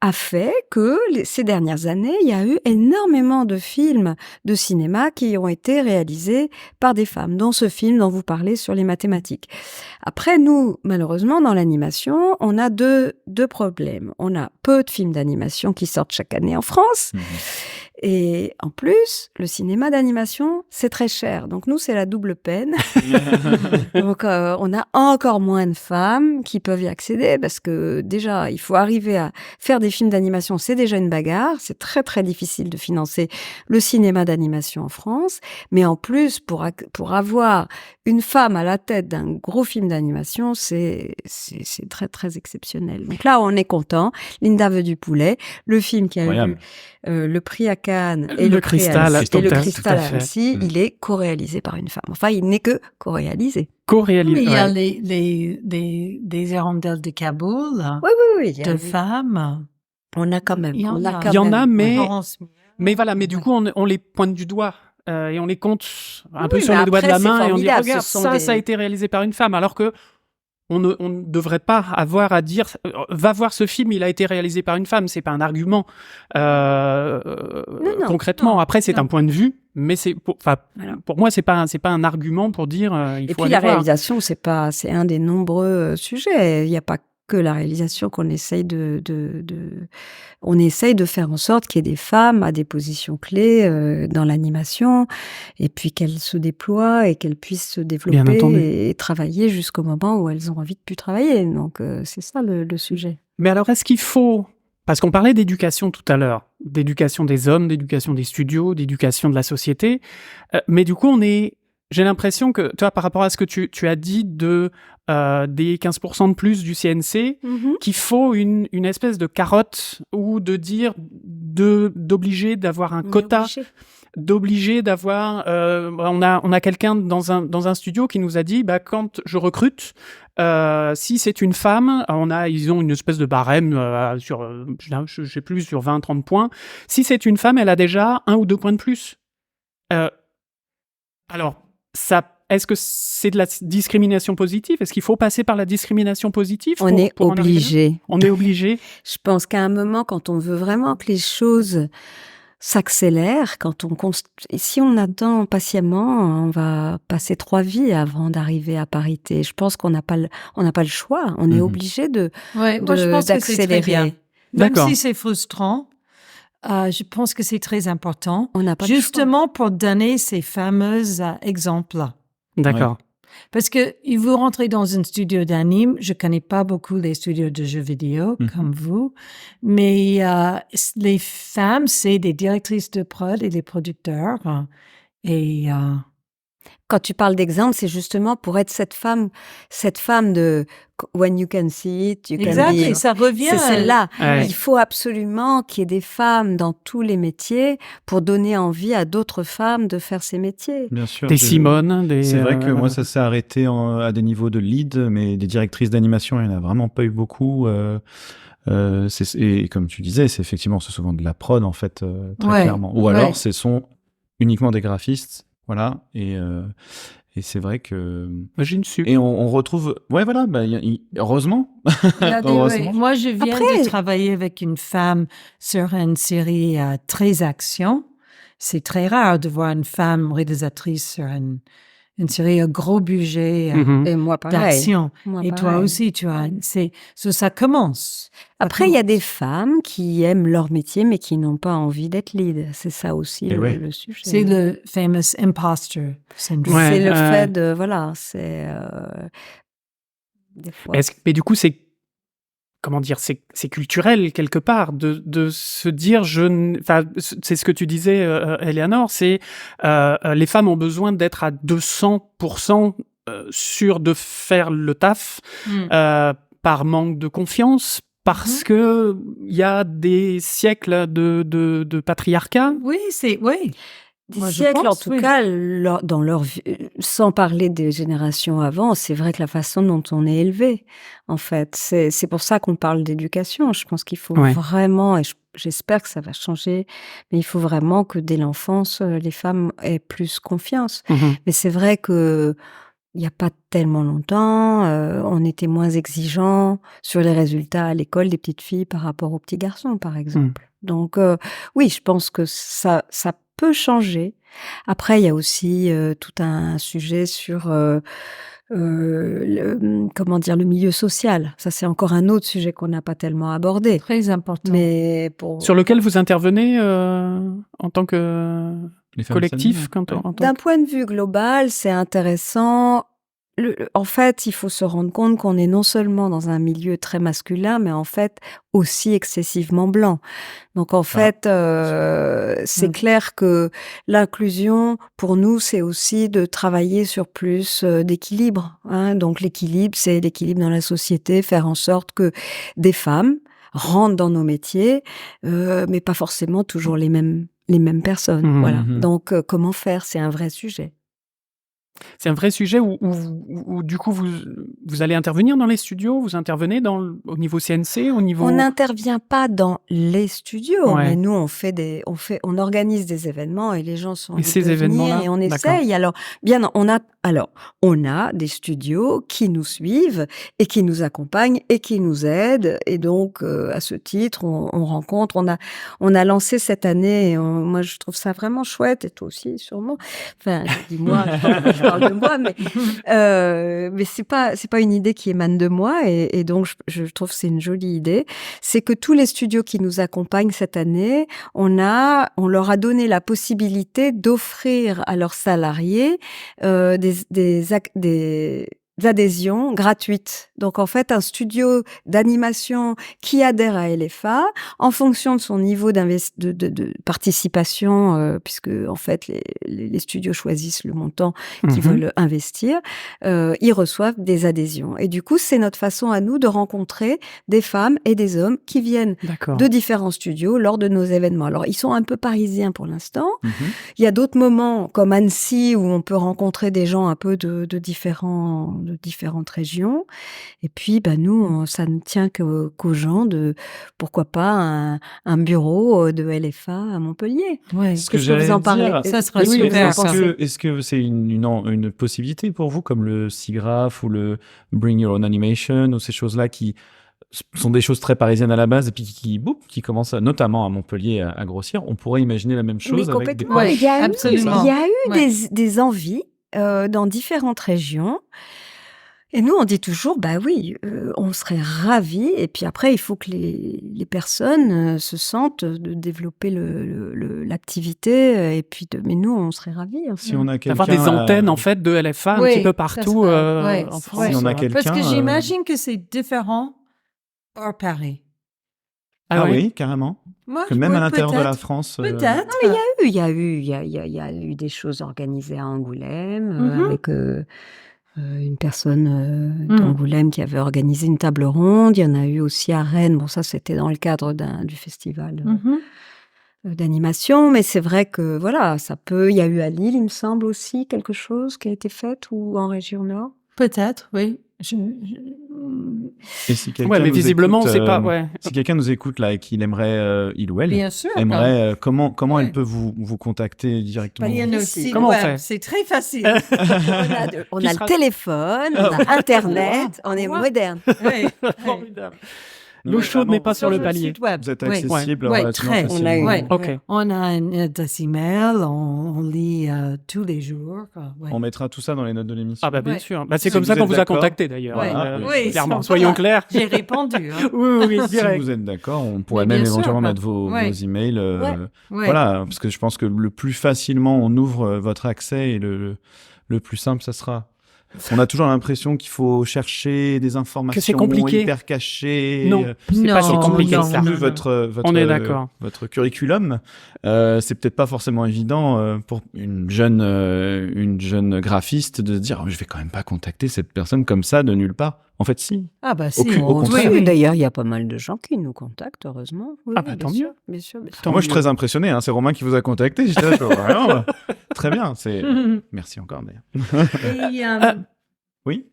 Speaker 4: a fait que ces dernières années, il y a eu énormément de films de cinéma qui ont été réalisés par des femmes, dont ce film dont vous parlez sur les mathématiques. Après, nous, malheureusement, dans l'animation, on a deux problèmes. On a peu de films d'animation qui sortent chaque année en France. Et en plus, le cinéma d'animation, c'est très cher. Donc nous, c'est la double peine. Donc on a encore moins de femmes qui peuvent y accéder parce que déjà, il faut arriver à faire des films d'animation. C'est déjà une bagarre. C'est très, très difficile de financer le cinéma d'animation en France. Mais en plus, pour avoir une femme à la tête d'un gros film d'animation, c'est très, très exceptionnel. Donc là, on est content. Linda veut du poulet. Le film qui a eu le prix à Cannes et le Cristal à Annecy, il est co-réalisé par une femme. Enfin, il n'est que co-réalisé.
Speaker 3: Il y a des hirondelles de Kaboul,
Speaker 4: oui,
Speaker 3: de femmes.
Speaker 4: On a quand même.
Speaker 1: Il y en a, mais voilà, mais du coup, on les pointe du doigt. et on les compte un
Speaker 4: Oui,
Speaker 1: peu sur
Speaker 4: mais
Speaker 1: les doigts de
Speaker 4: après,
Speaker 1: la
Speaker 4: c'est
Speaker 1: main et on dit
Speaker 4: formidable,
Speaker 1: regarde,
Speaker 4: ce sont
Speaker 1: ça,
Speaker 4: des-
Speaker 1: ça a été réalisé par une femme, alors que on ne devrait pas avoir à dire va voir ce film, il a été réalisé par une femme. C'est pas un argument
Speaker 4: Non.
Speaker 1: concrètement.
Speaker 3: Non,
Speaker 1: Après, c'est
Speaker 3: non.
Speaker 1: un point de vue, mais
Speaker 4: Voilà.
Speaker 1: pour moi, c'est pas un argument pour dire il
Speaker 4: Et
Speaker 1: faut
Speaker 4: puis
Speaker 1: aller
Speaker 4: la
Speaker 1: voir.
Speaker 4: réalisation, c'est un des nombreux sujets. Il n'y a pas que la réalisation qu'on essaye on essaye de faire en sorte qu'il y ait des femmes à des positions clés dans l'animation, et puis qu'elles se déploient et qu'elles puissent se
Speaker 1: Bien entendu.
Speaker 4: développer et travailler jusqu'au moment où elles ont envie de plus travailler. Donc c'est ça le sujet.
Speaker 1: Mais alors, est-ce qu'il faut... Parce qu'on parlait d'éducation tout à l'heure, d'éducation des hommes, d'éducation des studios, d'éducation de la société. Mais du coup, j'ai l'impression que, tu vois, par rapport à ce que tu as dit des 15% de plus du CNC, qu'il faut une espèce de carotte ou de dire d'obliger d'avoir un
Speaker 4: On est
Speaker 1: quota,
Speaker 4: obligé.
Speaker 1: d'obliger d'avoir... on a quelqu'un dans un studio qui nous a dit, quand je recrute, si c'est une femme, ils ont une espèce de barème je sais plus, sur 20-30 points. Si c'est une femme, elle a déjà 1 ou 2 points de plus. Alors, est-ce que c'est de la discrimination positive? Est-ce qu'il faut passer par la discrimination positive
Speaker 4: On est
Speaker 1: pour en arriver là?
Speaker 4: obligé.
Speaker 1: On est obligé.
Speaker 4: Je pense qu'à un moment, quand on veut vraiment que les choses s'accélèrent, et si on attend patiemment, on va passer 3 vies avant d'arriver à parité. Je pense qu'on n'a pas le choix. On est obligé
Speaker 3: Ouais, moi, je pense que c'est très bien.
Speaker 4: d'accélérer.
Speaker 3: Même
Speaker 1: D'accord.
Speaker 3: si c'est frustrant, je pense que c'est très important.
Speaker 4: On n'a pas le choix.
Speaker 3: Justement pour donner ces fameux exemples.
Speaker 1: D'accord.
Speaker 3: Parce que vous rentrez dans un studio d'anime, je connais pas beaucoup les studios de jeux vidéo comme vous, mais les femmes, c'est des directrices de prod et des producteurs. Et
Speaker 4: Quand tu parles d'exemple, c'est justement pour être cette femme de when you can see it, you can
Speaker 3: exact,
Speaker 4: be.
Speaker 3: et ça revient.
Speaker 4: C'est celle-là.
Speaker 1: Ouais.
Speaker 4: Il faut absolument qu'il y ait des femmes dans tous les métiers pour donner envie à d'autres femmes de faire ces métiers.
Speaker 2: Bien sûr.
Speaker 1: Des Simone, des...
Speaker 2: C'est vrai que moi,
Speaker 1: voilà.
Speaker 2: ça s'est arrêté à des niveaux de lead, mais des directrices d'animation, il n'y en a vraiment pas eu beaucoup. Et comme tu disais, c'est souvent de la prod, en fait, très
Speaker 3: Ouais,
Speaker 2: clairement. Ou
Speaker 3: ouais.
Speaker 2: alors, ce sont uniquement des graphistes, voilà. Et c'est vrai que...
Speaker 1: Moi, j'ai une su.
Speaker 2: Et on retrouve... Ouais, voilà, heureusement. Heureusement.
Speaker 3: Moi, je viens
Speaker 4: Après-
Speaker 3: de travailler avec une femme sur une série très action. C'est très rare de voir une femme réalisatrice sur une série à gros budget
Speaker 1: Mhm.
Speaker 4: Et moi, pareil.
Speaker 3: d'action.
Speaker 4: Moi,
Speaker 3: Et toi
Speaker 4: pareil.
Speaker 3: aussi, ça commence.
Speaker 4: Après, il y a des femmes qui aiment leur métier, mais qui n'ont pas envie d'être lead. C'est ça aussi
Speaker 2: Et ouais.
Speaker 4: le sujet.
Speaker 3: C'est le famous imposter syndrome.
Speaker 1: Ouais.
Speaker 4: C'est le
Speaker 1: ouais.
Speaker 4: fait de, voilà, c'est des fois.
Speaker 1: Mais du coup, comment dire, c'est culturel quelque part de se dire c'est ce que tu disais, Eleanor, c'est les femmes ont besoin d'être à 200% sûres de faire le taf par manque de confiance, parce que il y a des siècles de patriarcat.
Speaker 3: Oui, oui.
Speaker 4: Des
Speaker 3: Moi, je
Speaker 4: siècles,
Speaker 3: pense,
Speaker 4: en tout
Speaker 3: oui.
Speaker 4: cas, dans leur vie, sans parler des générations avant, c'est vrai que la façon dont on est élevé, en fait, c'est pour ça qu'on parle d'éducation. Je pense qu'il faut
Speaker 1: Ouais.
Speaker 4: vraiment, et j'espère que ça va changer, mais il faut vraiment que dès l'enfance, les femmes aient plus confiance.
Speaker 1: Mhm.
Speaker 4: Mais c'est vrai que il n'y a pas tellement longtemps, on était moins exigeants sur les résultats à l'école des petites filles par rapport aux petits garçons, par exemple. Donc, oui, je pense que ça peut changer. Après, il y a aussi tout un sujet sur le milieu social. Ça, c'est encore un autre sujet qu'on n'a pas tellement abordé.
Speaker 3: Très important.
Speaker 4: Mais
Speaker 1: Sur lequel vous intervenez en tant que
Speaker 2: Les femmes
Speaker 1: collectif,
Speaker 2: s'animent.
Speaker 4: d'un point de vue global, c'est intéressant. En fait, il faut se rendre compte qu'on est non seulement dans un milieu très masculin, mais en fait aussi excessivement blanc. Donc en fait, c'est clair que l'inclusion, pour nous, c'est aussi de travailler sur plus d'équilibre. Hein. Donc l'équilibre, c'est l'équilibre dans la société, faire en sorte que des femmes rentrent dans nos métiers, mais pas forcément toujours les mêmes personnes.
Speaker 1: Mmh,
Speaker 4: Voilà.
Speaker 2: mmh.
Speaker 4: Donc comment faire, c'est un vrai sujet.
Speaker 1: C'est un vrai sujet où du coup, vous allez intervenir dans les studios? Vous intervenez au niveau CNC, au niveau...
Speaker 4: On n'intervient pas dans les studios,
Speaker 1: Ouais.
Speaker 4: mais nous, on organise des événements et les gens sont
Speaker 1: Et
Speaker 4: invités
Speaker 1: ces
Speaker 4: de venir
Speaker 1: événements-là?
Speaker 4: et on
Speaker 1: D'accord.
Speaker 4: essaye. Alors, on a des studios qui nous suivent et qui nous accompagnent et qui nous aident. Et donc, à ce titre, on rencontre. On a lancé cette année. Moi, je trouve ça vraiment chouette, et toi aussi, sûrement. Enfin, je dis moi, je parle de moi, mais c'est pas une idée qui émane de moi, et donc je trouve que c'est une jolie idée. C'est que tous les studios qui nous accompagnent cette année, on leur a donné la possibilité d'offrir à leurs salariés des adhésions gratuites. Donc en fait, un studio d'animation qui adhère à LFA, en fonction de son niveau de participation, puisque en fait les studios choisissent le montant qu'ils veulent investir, ils reçoivent des adhésions. Et du coup, c'est notre façon à nous de rencontrer des femmes et des hommes qui viennent
Speaker 1: D'accord.
Speaker 4: de différents studios lors de nos événements. Alors, ils sont un peu parisiens pour l'instant. Il y a d'autres moments, comme Annecy, où on peut rencontrer des gens un peu de différentes régions. Et puis, nous, ça ne tient qu'aux gens de, pourquoi pas, un bureau de LFA à Montpellier.
Speaker 3: Ouais.
Speaker 2: Ce que
Speaker 4: Qu'est-ce que vous
Speaker 2: j'allais
Speaker 4: en parlez?
Speaker 2: dire,
Speaker 3: Ça sera
Speaker 2: oui,
Speaker 3: super.
Speaker 2: est-ce que c'est une possibilité pour vous, comme le SIGGRAPH ou le Bring Your Own Animation, ou ces choses-là qui sont des choses très parisiennes à la base et puis qui commencent notamment à Montpellier à grossir? On pourrait imaginer la même chose
Speaker 4: Mais
Speaker 2: avec des
Speaker 4: complètement.
Speaker 3: Ouais,
Speaker 4: Il y a
Speaker 3: absolument.
Speaker 4: eu
Speaker 3: Ouais.
Speaker 4: des envies dans différentes régions. Et nous, on dit toujours, oui, on serait ravis. Et puis après, il faut que les personnes se sentent de développer l'activité. Et puis, mais nous, on serait ravis. Hein.
Speaker 2: Si on a
Speaker 1: D'avoir
Speaker 2: quelqu'un
Speaker 1: des antennes, en fait, de LFA un
Speaker 3: Oui,
Speaker 1: petit peu
Speaker 3: ça
Speaker 1: partout
Speaker 3: sera- ouais,
Speaker 1: en
Speaker 3: si
Speaker 1: France.
Speaker 2: si on a
Speaker 3: Parce
Speaker 2: quelqu'un,
Speaker 3: que j'imagine que c'est différent hors Paris.
Speaker 2: ah
Speaker 1: ouais.
Speaker 2: oui, carrément.
Speaker 3: Moi,
Speaker 2: Que même à
Speaker 3: oui,
Speaker 2: l'intérieur de la
Speaker 3: peut-être.
Speaker 2: France.
Speaker 3: Peut-être.
Speaker 4: Il y a eu des choses organisées à Angoulême avec une personne d'Angoulême qui avait organisé une table ronde. Il y en a eu aussi à Rennes. Bon, ça, c'était dans le cadre du festival d'animation. Mais c'est vrai que, voilà, ça peut... Il y a eu à Lille, il me semble aussi, quelque chose qui a été fait, ou en région Nord.
Speaker 3: Peut-être, oui.
Speaker 2: Et si quelqu'un
Speaker 1: Ouais, mais
Speaker 2: nous
Speaker 1: visiblement,
Speaker 2: écoute,
Speaker 1: c'est pas... Ouais.
Speaker 2: si quelqu'un nous écoute là et qu'il aimerait, il ou elle,
Speaker 3: Bien sûr.
Speaker 2: aimerait, comment
Speaker 3: Ouais.
Speaker 2: elle peut vous contacter directement?
Speaker 3: Il y a notre
Speaker 4: Ici.
Speaker 3: site
Speaker 1: Comment on
Speaker 3: web.
Speaker 1: fait?
Speaker 3: C'est très facile.
Speaker 4: On
Speaker 1: Qui
Speaker 4: a
Speaker 1: sera-
Speaker 4: le téléphone, on a Internet, on est
Speaker 3: Ouais.
Speaker 4: moderne.
Speaker 3: Oui.
Speaker 1: Formidable.
Speaker 2: Oui,
Speaker 1: L'eau chaude
Speaker 2: vraiment,
Speaker 1: n'est pas sur le
Speaker 3: notre
Speaker 1: palier.
Speaker 3: site web.
Speaker 2: Vous êtes
Speaker 3: Oui.
Speaker 2: accessible
Speaker 3: Ouais,
Speaker 2: relativement
Speaker 3: très.
Speaker 2: facilement.
Speaker 4: On a eu-
Speaker 3: Ouais.
Speaker 1: Ok.
Speaker 3: On a une adresse email, on lit tous les jours. Quoi. Ouais.
Speaker 2: On mettra tout ça dans les notes de l'émission.
Speaker 1: Ah bien
Speaker 3: Ouais.
Speaker 1: sûr. C'est
Speaker 2: Si
Speaker 1: comme
Speaker 2: vous
Speaker 1: ça qu'on
Speaker 2: êtes
Speaker 1: vous a
Speaker 2: d'accord.
Speaker 1: contacté d'ailleurs.
Speaker 2: Voilà.
Speaker 3: Oui,
Speaker 1: clairement.
Speaker 3: voilà.
Speaker 1: Soyons clairs.
Speaker 3: J'ai répondu. Hein.
Speaker 1: Oui,
Speaker 2: Si
Speaker 1: direct.
Speaker 2: vous êtes d'accord, on pourrait
Speaker 3: Mais
Speaker 2: même
Speaker 3: bien sûr,
Speaker 2: éventuellement
Speaker 3: quoi.
Speaker 2: mettre vos
Speaker 3: Ouais.
Speaker 2: emails.
Speaker 3: Ouais.
Speaker 2: Voilà, parce que je pense que le plus facilement on ouvre votre accès et le plus simple, ça sera. On a toujours l'impression qu'il faut chercher des informations
Speaker 1: compliqué.
Speaker 2: hyper cachées.
Speaker 1: Non, c'est pas si
Speaker 3: Non,
Speaker 1: compliqué
Speaker 3: non,
Speaker 1: que ça.
Speaker 2: Vu votre
Speaker 1: On est d'accord.
Speaker 2: votre curriculum, c'est peut-être pas forcément évident pour une jeune graphiste de se dire, je vais quand même pas contacter cette personne comme ça de nulle part. En fait, si.
Speaker 3: Ah bah si.
Speaker 2: Au contraire.
Speaker 3: Oui, oui.
Speaker 4: D'ailleurs, il y a pas mal de gens qui nous contactent, heureusement. Oui,
Speaker 1: Ah bah, tant
Speaker 4: sûr,
Speaker 1: mieux.
Speaker 4: bien sûr, bien sûr.
Speaker 1: Tant
Speaker 2: Moi, je suis
Speaker 1: mieux.
Speaker 2: très impressionné. Hein. C'est Romain qui vous a contacté. J'étais là, vraiment, très bien. Merci encore d'ailleurs.
Speaker 3: Et,
Speaker 2: Oui.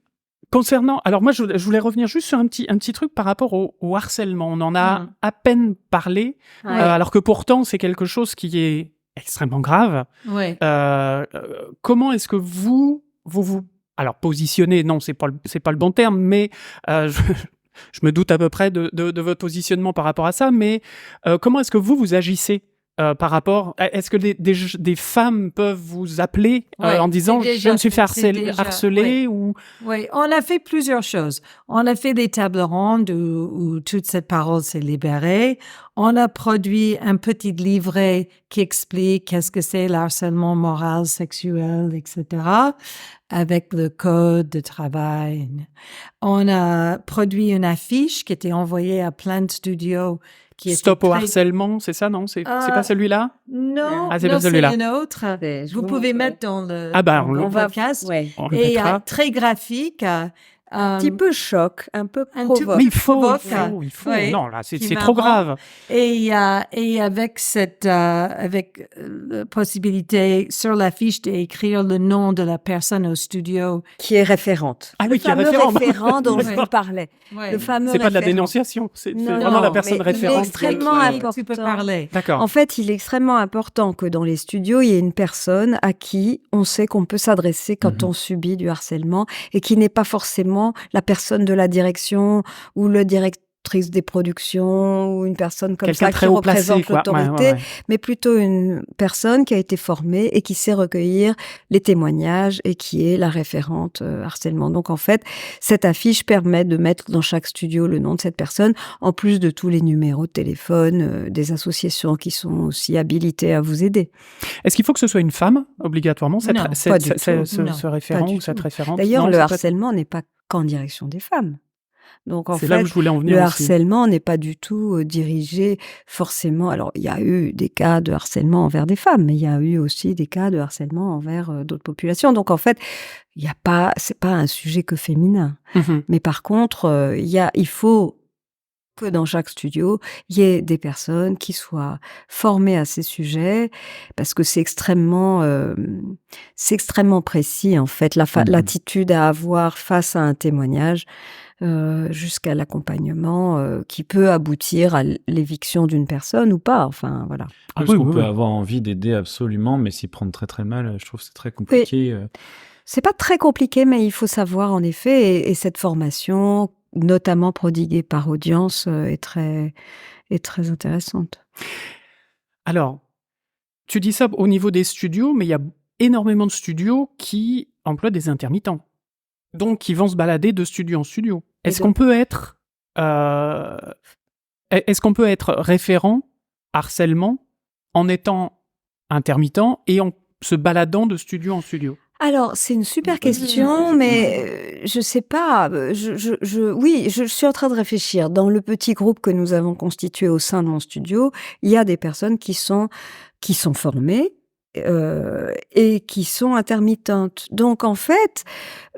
Speaker 1: Concernant, alors moi je voulais revenir juste sur un petit truc par rapport au harcèlement. On en a à peine parlé,
Speaker 4: Ouais.
Speaker 1: alors que pourtant c'est quelque chose qui est extrêmement grave.
Speaker 3: ouais.
Speaker 1: Comment est-ce que vous alors positionnez, non c'est pas le bon terme, mais je me doute à peu près de votre positionnement par rapport à ça, mais comment est-ce que vous agissez par rapport, est-ce que des femmes peuvent vous appeler
Speaker 3: Ouais,
Speaker 1: en disant
Speaker 3: c'est
Speaker 1: je
Speaker 3: déjà
Speaker 1: me suis fait
Speaker 3: fait, c'est déjà,
Speaker 1: harceler ou
Speaker 3: Oui, on a fait plusieurs choses. On a fait des tables rondes où toute cette parole s'est libérée. On a produit un petit livret qui explique qu'est-ce que c'est l'harcèlement moral, sexuel, etc., avec le code de travail. On a produit une affiche qui était envoyée à plein de studios. Qui
Speaker 1: Stop
Speaker 3: était
Speaker 1: au
Speaker 3: très-
Speaker 1: harcèlement, c'est ça, non? C'est pas celui-là?
Speaker 3: Non,
Speaker 1: Ah, c'est
Speaker 3: non,
Speaker 1: pas celui-là.
Speaker 3: c'est une autre.
Speaker 4: Je
Speaker 3: Vous
Speaker 4: vous
Speaker 3: pouvez
Speaker 4: montrerai.
Speaker 3: mettre dans le,
Speaker 1: Ah bah,
Speaker 3: dans
Speaker 1: on
Speaker 3: le
Speaker 1: le-
Speaker 3: podcast.
Speaker 4: Ouais.
Speaker 1: On le
Speaker 3: Et
Speaker 1: mettra.
Speaker 3: très graphique,
Speaker 4: Un petit peu choc, un peu
Speaker 3: un tout-
Speaker 4: provoque.
Speaker 1: Mais il faut.
Speaker 3: Ouais.
Speaker 1: Non, là, c'est
Speaker 3: Qui
Speaker 1: trop
Speaker 3: marrant.
Speaker 1: grave.
Speaker 3: Et avec avec la possibilité sur l'affiche d'écrire le nom de la personne au studio.
Speaker 4: Qui est référente.
Speaker 1: Ah
Speaker 4: Le
Speaker 1: oui, qui est
Speaker 4: fameux
Speaker 1: référent.
Speaker 4: référent dont je
Speaker 3: Ouais.
Speaker 4: vous parlais.
Speaker 3: Ouais.
Speaker 4: Le fameux
Speaker 1: C'est pas de la
Speaker 4: référent.
Speaker 1: dénonciation, c'est
Speaker 4: Non,
Speaker 1: vraiment la
Speaker 4: non,
Speaker 1: personne
Speaker 4: mais
Speaker 1: référente.
Speaker 4: il est extrêmement important.
Speaker 3: Tu peux parler.
Speaker 1: D'accord.
Speaker 4: En fait, il est extrêmement important que dans les studios, il y ait une personne à qui on sait qu'on peut s'adresser quand on subit du harcèlement et qui n'est pas forcément la personne de la direction ou le directrice des productions ou une personne comme
Speaker 1: Quelqu'un
Speaker 4: ça
Speaker 1: très
Speaker 4: qui
Speaker 1: haut placé,
Speaker 4: représente
Speaker 1: quoi.
Speaker 4: l'autorité,
Speaker 1: Ouais, ouais.
Speaker 4: mais plutôt une personne qui a été formée et qui sait recueillir les témoignages et qui est la référente harcèlement. Donc en fait, cette affiche permet de mettre dans chaque studio le nom de cette personne, en plus de tous les numéros de téléphone des associations qui sont aussi habilitées à vous aider.
Speaker 1: Est-ce qu'il faut que ce soit une femme, obligatoirement,
Speaker 3: Non,
Speaker 4: pas du tout.
Speaker 1: ce référent
Speaker 4: Pas du
Speaker 1: ou cette
Speaker 4: tout.
Speaker 1: référente?
Speaker 4: D'ailleurs,
Speaker 1: Non,
Speaker 4: le
Speaker 1: c'est pas-
Speaker 4: harcèlement n'est pas qu'en direction des femmes. Donc en
Speaker 1: C'est
Speaker 4: fait,
Speaker 1: là où je voulais en venir
Speaker 4: le
Speaker 1: aussi.
Speaker 4: harcèlement n'est pas du tout dirigé forcément. Alors, il y a eu des cas de harcèlement envers des femmes, mais il y a eu aussi des cas de harcèlement envers d'autres populations. Donc, en fait, il y a pas, c'est pas un sujet que féminin.
Speaker 1: Mhm.
Speaker 4: Mais par contre, il faut que dans chaque studio, il y ait des personnes qui soient formées à ces sujets, parce que c'est extrêmement précis, en fait, l'attitude à avoir face à un témoignage, jusqu'à l'accompagnement qui peut aboutir à l'éviction d'une personne ou pas. Enfin, voilà.
Speaker 1: Ah
Speaker 2: Parce
Speaker 1: oui,
Speaker 2: qu'on
Speaker 1: oui,
Speaker 2: peut
Speaker 1: oui.
Speaker 2: avoir envie d'aider absolument, mais s'y prendre très très mal, je trouve que c'est très compliqué.
Speaker 4: C'est pas très compliqué, mais il faut savoir en effet, et cette formation, notamment prodiguée par Audience, est très intéressante.
Speaker 1: Alors, tu dis ça au niveau des studios, mais il y a énormément de studios qui emploient des intermittents. Donc, qui vont se balader de studio en studio. Est-ce qu'on peut être référent harcèlement en étant intermittent et en se baladant de studio en studio?
Speaker 4: Alors, c'est une super question, mais je sais pas. Oui, je suis en train de réfléchir. Dans le petit groupe que nous avons constitué au sein de mon studio, il y a des personnes qui sont formées et qui sont intermittentes. Donc, en fait,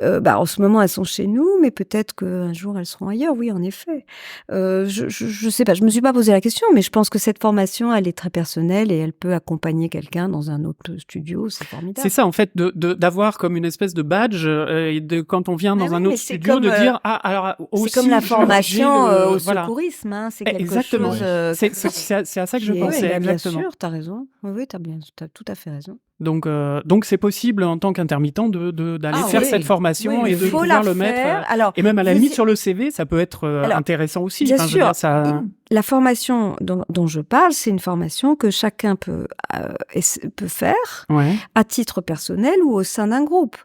Speaker 4: en ce moment, elles sont chez nous, mais peut-être qu'un jour, elles seront ailleurs. Oui, en effet. Je sais pas. Je me suis pas posé la question, mais je pense que cette formation, elle est très personnelle et elle peut accompagner quelqu'un dans un autre studio. C'est formidable.
Speaker 1: C'est ça, en fait, d'avoir comme une espèce de badge, et de quand on vient dans
Speaker 4: Mais
Speaker 1: un
Speaker 4: oui,
Speaker 1: autre
Speaker 4: mais c'est
Speaker 1: studio,
Speaker 4: comme,
Speaker 1: de dire « Ah, alors aussi,
Speaker 4: c'est comme la
Speaker 1: j'ai
Speaker 4: formation au
Speaker 1: voilà.
Speaker 4: secourisme, hein, c'est quelque
Speaker 1: Exactement.
Speaker 4: chose
Speaker 1: C'est à ça que je
Speaker 4: qui est-
Speaker 1: pensais,
Speaker 4: Oui, bien
Speaker 1: exactement.
Speaker 4: sûr, t'as raison. Oui, t'as tout à fait raison.
Speaker 1: Donc c'est possible en tant qu'intermittent d'aller
Speaker 3: Ah
Speaker 1: faire
Speaker 3: oui.
Speaker 1: cette formation
Speaker 3: Oui,
Speaker 1: et
Speaker 3: oui,
Speaker 1: de
Speaker 3: oui.
Speaker 4: Faut
Speaker 1: pouvoir
Speaker 4: la
Speaker 1: le mettre.
Speaker 4: faire. Alors,
Speaker 1: Et même à la
Speaker 4: vous
Speaker 1: limite
Speaker 4: y-
Speaker 1: sur le CV, ça peut être
Speaker 4: Alors,
Speaker 1: intéressant aussi.
Speaker 4: bien
Speaker 1: Enfin, je veux
Speaker 4: sûr,
Speaker 1: dire, ça...
Speaker 4: la formation dont je parle, c'est une formation que chacun peut faire
Speaker 1: Ouais.
Speaker 4: à titre personnel ou au sein d'un groupe.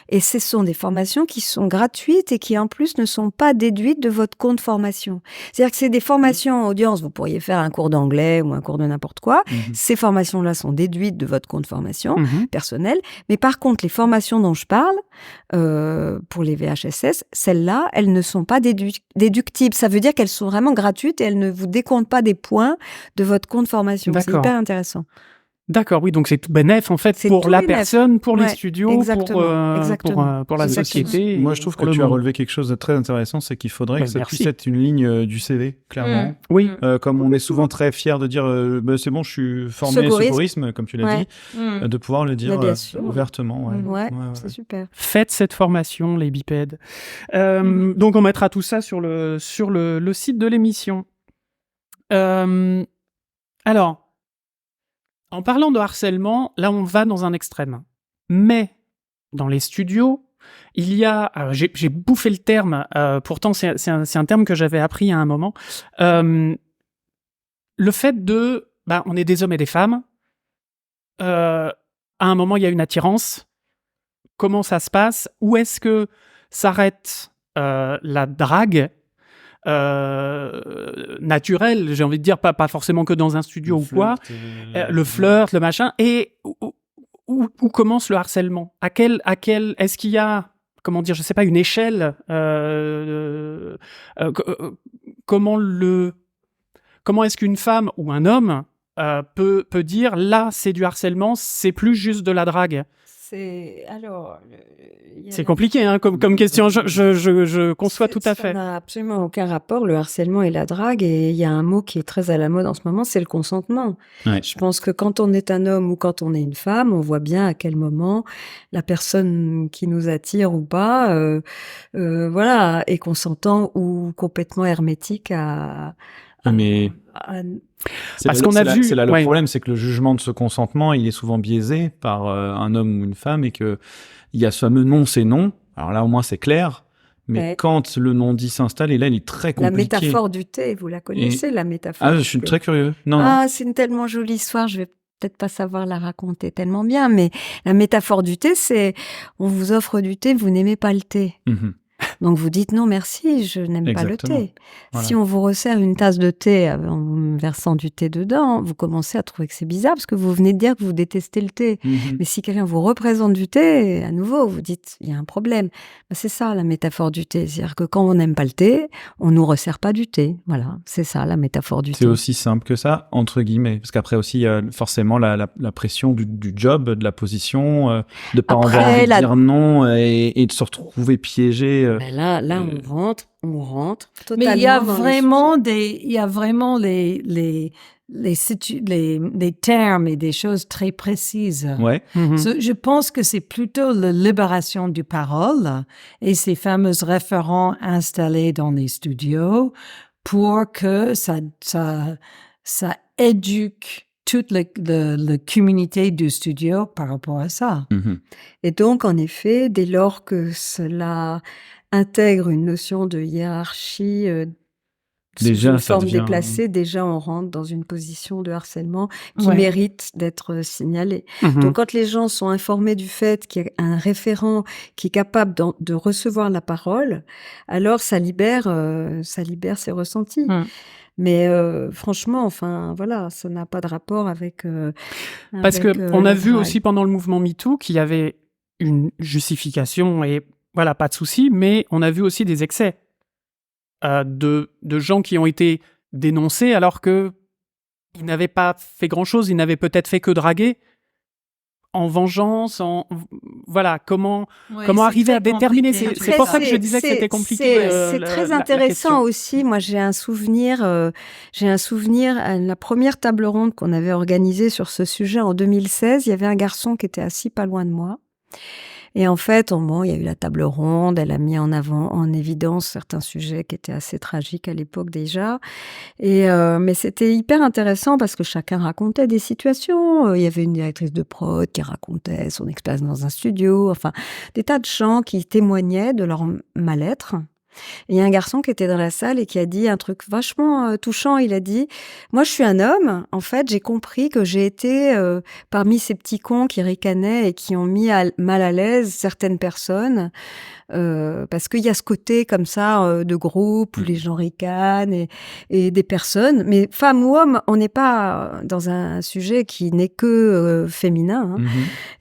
Speaker 4: Et ce sont des formations qui sont gratuites et qui en plus ne sont pas déduites de votre compte formation. C'est-à-dire que c'est des formations en audience. Vous pourriez faire un cours d'anglais ou un cours de n'importe quoi. Ces formations-là sont déduites de votre compte formation
Speaker 1: Mhm.
Speaker 4: personnel. Mais par contre, les formations dont je parle, pour les VHSS, celles-là, elles ne sont pas déductibles. Ça veut dire qu'elles sont vraiment gratuites et elles ne vous décomptent pas des points de votre compte formation. C'est
Speaker 1: D'accord.
Speaker 4: hyper intéressant.
Speaker 1: D'accord, oui, donc c'est tout bénef en fait
Speaker 4: C'est
Speaker 1: pour
Speaker 4: tout
Speaker 1: la
Speaker 4: bénef.
Speaker 1: personne, pour les
Speaker 4: Ouais,
Speaker 1: studios,
Speaker 4: exactement, exactement.
Speaker 1: pour la
Speaker 4: Exactement.
Speaker 1: société.
Speaker 2: Moi, je trouve que
Speaker 1: pour le
Speaker 2: tu as
Speaker 1: monde.
Speaker 2: relevé quelque chose de très intéressant, c'est qu'il faudrait
Speaker 1: Ouais,
Speaker 2: que ça
Speaker 1: merci.
Speaker 2: puisse être une ligne du CV, clairement.
Speaker 1: Oui,
Speaker 2: Comme on est souvent très fier de dire c'est bon, je suis formé
Speaker 4: Secourisme.
Speaker 2: secourisme, comme tu l'as
Speaker 4: Ouais.
Speaker 2: dit, de pouvoir le dire
Speaker 4: Mais bien sûr.
Speaker 2: ouvertement. Ouais.
Speaker 4: Ouais,
Speaker 2: Ouais, ouais.
Speaker 4: c'est super.
Speaker 1: faites cette formation, les bipèdes. Donc on mettra tout ça sur le site de l'émission. Alors, en parlant de harcèlement, là on va dans un extrême. Mais dans les studios, il y a, alors, j'ai bouffé le terme, pourtant c'est un terme que j'avais appris à un moment. Le fait de, on est des hommes et des femmes. À un moment il y a une attirance. Comment ça se passe? Où est-ce que s'arrête la drague naturelle, j'ai envie de dire, pas forcément que dans un studio ou quoi, le flirt, le machin, et où commence le harcèlement? À quel est-ce qu'il y a, comment dire, je sais pas, une échelle, comment est-ce qu'une femme ou un homme peut dire là c'est du harcèlement, c'est plus juste de la drague? C'est compliqué, hein, comme question. Je conçois tout à fait.
Speaker 4: Ça n'a absolument aucun rapport, le harcèlement et la drague. Et il y a un mot qui est très à la mode en ce moment, c'est le consentement.
Speaker 2: Ouais.
Speaker 4: Je pense que quand on est un homme ou quand on est une femme, on voit bien à quel moment la personne qui nous attire ou pas, voilà, est consentant ou complètement hermétique
Speaker 2: Mais
Speaker 1: Parce qu'on a vu-
Speaker 2: c'est là le
Speaker 1: ouais.
Speaker 2: problème, c'est que le jugement de ce consentement, il est souvent biaisé par un homme ou une femme et que il y a ce fameux non, c'est non. Alors là, au moins, c'est clair. Mais
Speaker 4: Ouais.
Speaker 2: quand le non-dit s'installe, et là, il est très
Speaker 4: La
Speaker 2: compliqué.
Speaker 4: métaphore du thé, vous la connaissez, la métaphore
Speaker 2: Ah,
Speaker 4: du
Speaker 2: je suis
Speaker 4: thé.
Speaker 2: très curieux. Non, non.
Speaker 4: Ah, c'est une tellement jolie histoire, je vais peut-être pas savoir la raconter tellement bien, mais la métaphore du thé, c'est on vous offre du thé, vous n'aimez pas le thé.
Speaker 2: Mhm.
Speaker 4: Donc vous dites non merci, je n'aime pas le
Speaker 2: Exactement.
Speaker 4: thé.
Speaker 2: Voilà.
Speaker 4: Si on vous resserre une tasse de thé en vous versant du thé dedans, vous commencez à trouver que c'est bizarre parce que vous venez de dire que vous détestez le thé.
Speaker 2: Mhm.
Speaker 4: Mais si quelqu'un vous représente du thé, à nouveau, vous dites il y a un problème. Ben, c'est ça la métaphore du thé, c'est-à-dire que quand on n'aime pas le thé, on nous resserre pas du thé. Voilà, c'est ça la métaphore du
Speaker 2: C'est
Speaker 4: thé.
Speaker 2: aussi simple que ça, entre guillemets. Parce qu'après aussi, il y a forcément la pression du job, de la position, de pas
Speaker 4: Après,
Speaker 2: avoir envie de
Speaker 4: la-
Speaker 2: dire non et de se retrouver piégé.
Speaker 4: Ben là, on rentre totalement.
Speaker 3: Mais il y a
Speaker 4: dans le
Speaker 3: vraiment les termes et des choses très précises.
Speaker 2: Ouais.
Speaker 1: Mhm.
Speaker 3: Je pense que c'est plutôt la libération du parole et ces fameux référents installés dans les studios pour que ça éduque toute la communauté du studio par rapport à ça.
Speaker 2: Mhm.
Speaker 4: Et donc, en effet, dès lors que cela intègre une notion de hiérarchie sous
Speaker 2: Déjà,
Speaker 4: une
Speaker 2: ça
Speaker 4: forme
Speaker 2: devient-
Speaker 4: déplacée, déjà on rentre dans une position de harcèlement qui
Speaker 3: Ouais.
Speaker 4: mérite d'être signalée.
Speaker 1: Mhm.
Speaker 4: Donc, quand les gens sont informés du fait qu'il y a un référent qui est capable de recevoir la parole, alors ça libère ses ressentis.
Speaker 1: Mm.
Speaker 4: Mais franchement, enfin, voilà, ça n'a pas de rapport avec.
Speaker 1: Parce
Speaker 4: avec,
Speaker 1: que on a
Speaker 4: la
Speaker 1: vu
Speaker 4: drague.
Speaker 1: aussi pendant le mouvement MeToo qu'il y avait une justification et voilà, pas de souci, mais on a vu aussi des excès de gens qui ont été dénoncés alors que ils n'avaient pas fait grand-chose, ils n'avaient peut-être fait que draguer en vengeance, voilà, comment arriver à déterminer ces-
Speaker 4: Après,
Speaker 1: C'est pour ça que je disais que c'était compliqué.
Speaker 4: C'est très intéressant aussi. Moi, j'ai un souvenir à la première table ronde qu'on avait organisée sur ce sujet en 2016. Il y avait un garçon qui était assis pas loin de moi. Et en fait, il y a eu la table ronde, elle a mis en évidence certains sujets qui étaient assez tragiques à l'époque déjà. Mais c'était hyper intéressant parce que chacun racontait des situations. Il y avait une directrice de prod qui racontait son expérience dans un studio, enfin, des tas de gens qui témoignaient de leur mal-être. Et il y a un garçon qui était dans la salle et qui a dit un truc vachement touchant. Il a dit « Moi, je suis un homme. En fait, j'ai compris que j'ai été parmi ces petits cons qui ricanaient et qui ont mis mal à l'aise certaines personnes. Parce qu'il y a ce côté comme ça de groupe où les gens ricanent et des personnes. Mais femme ou homme, on n'est pas dans un sujet qui n'est que féminin. Hein.
Speaker 2: Mhm.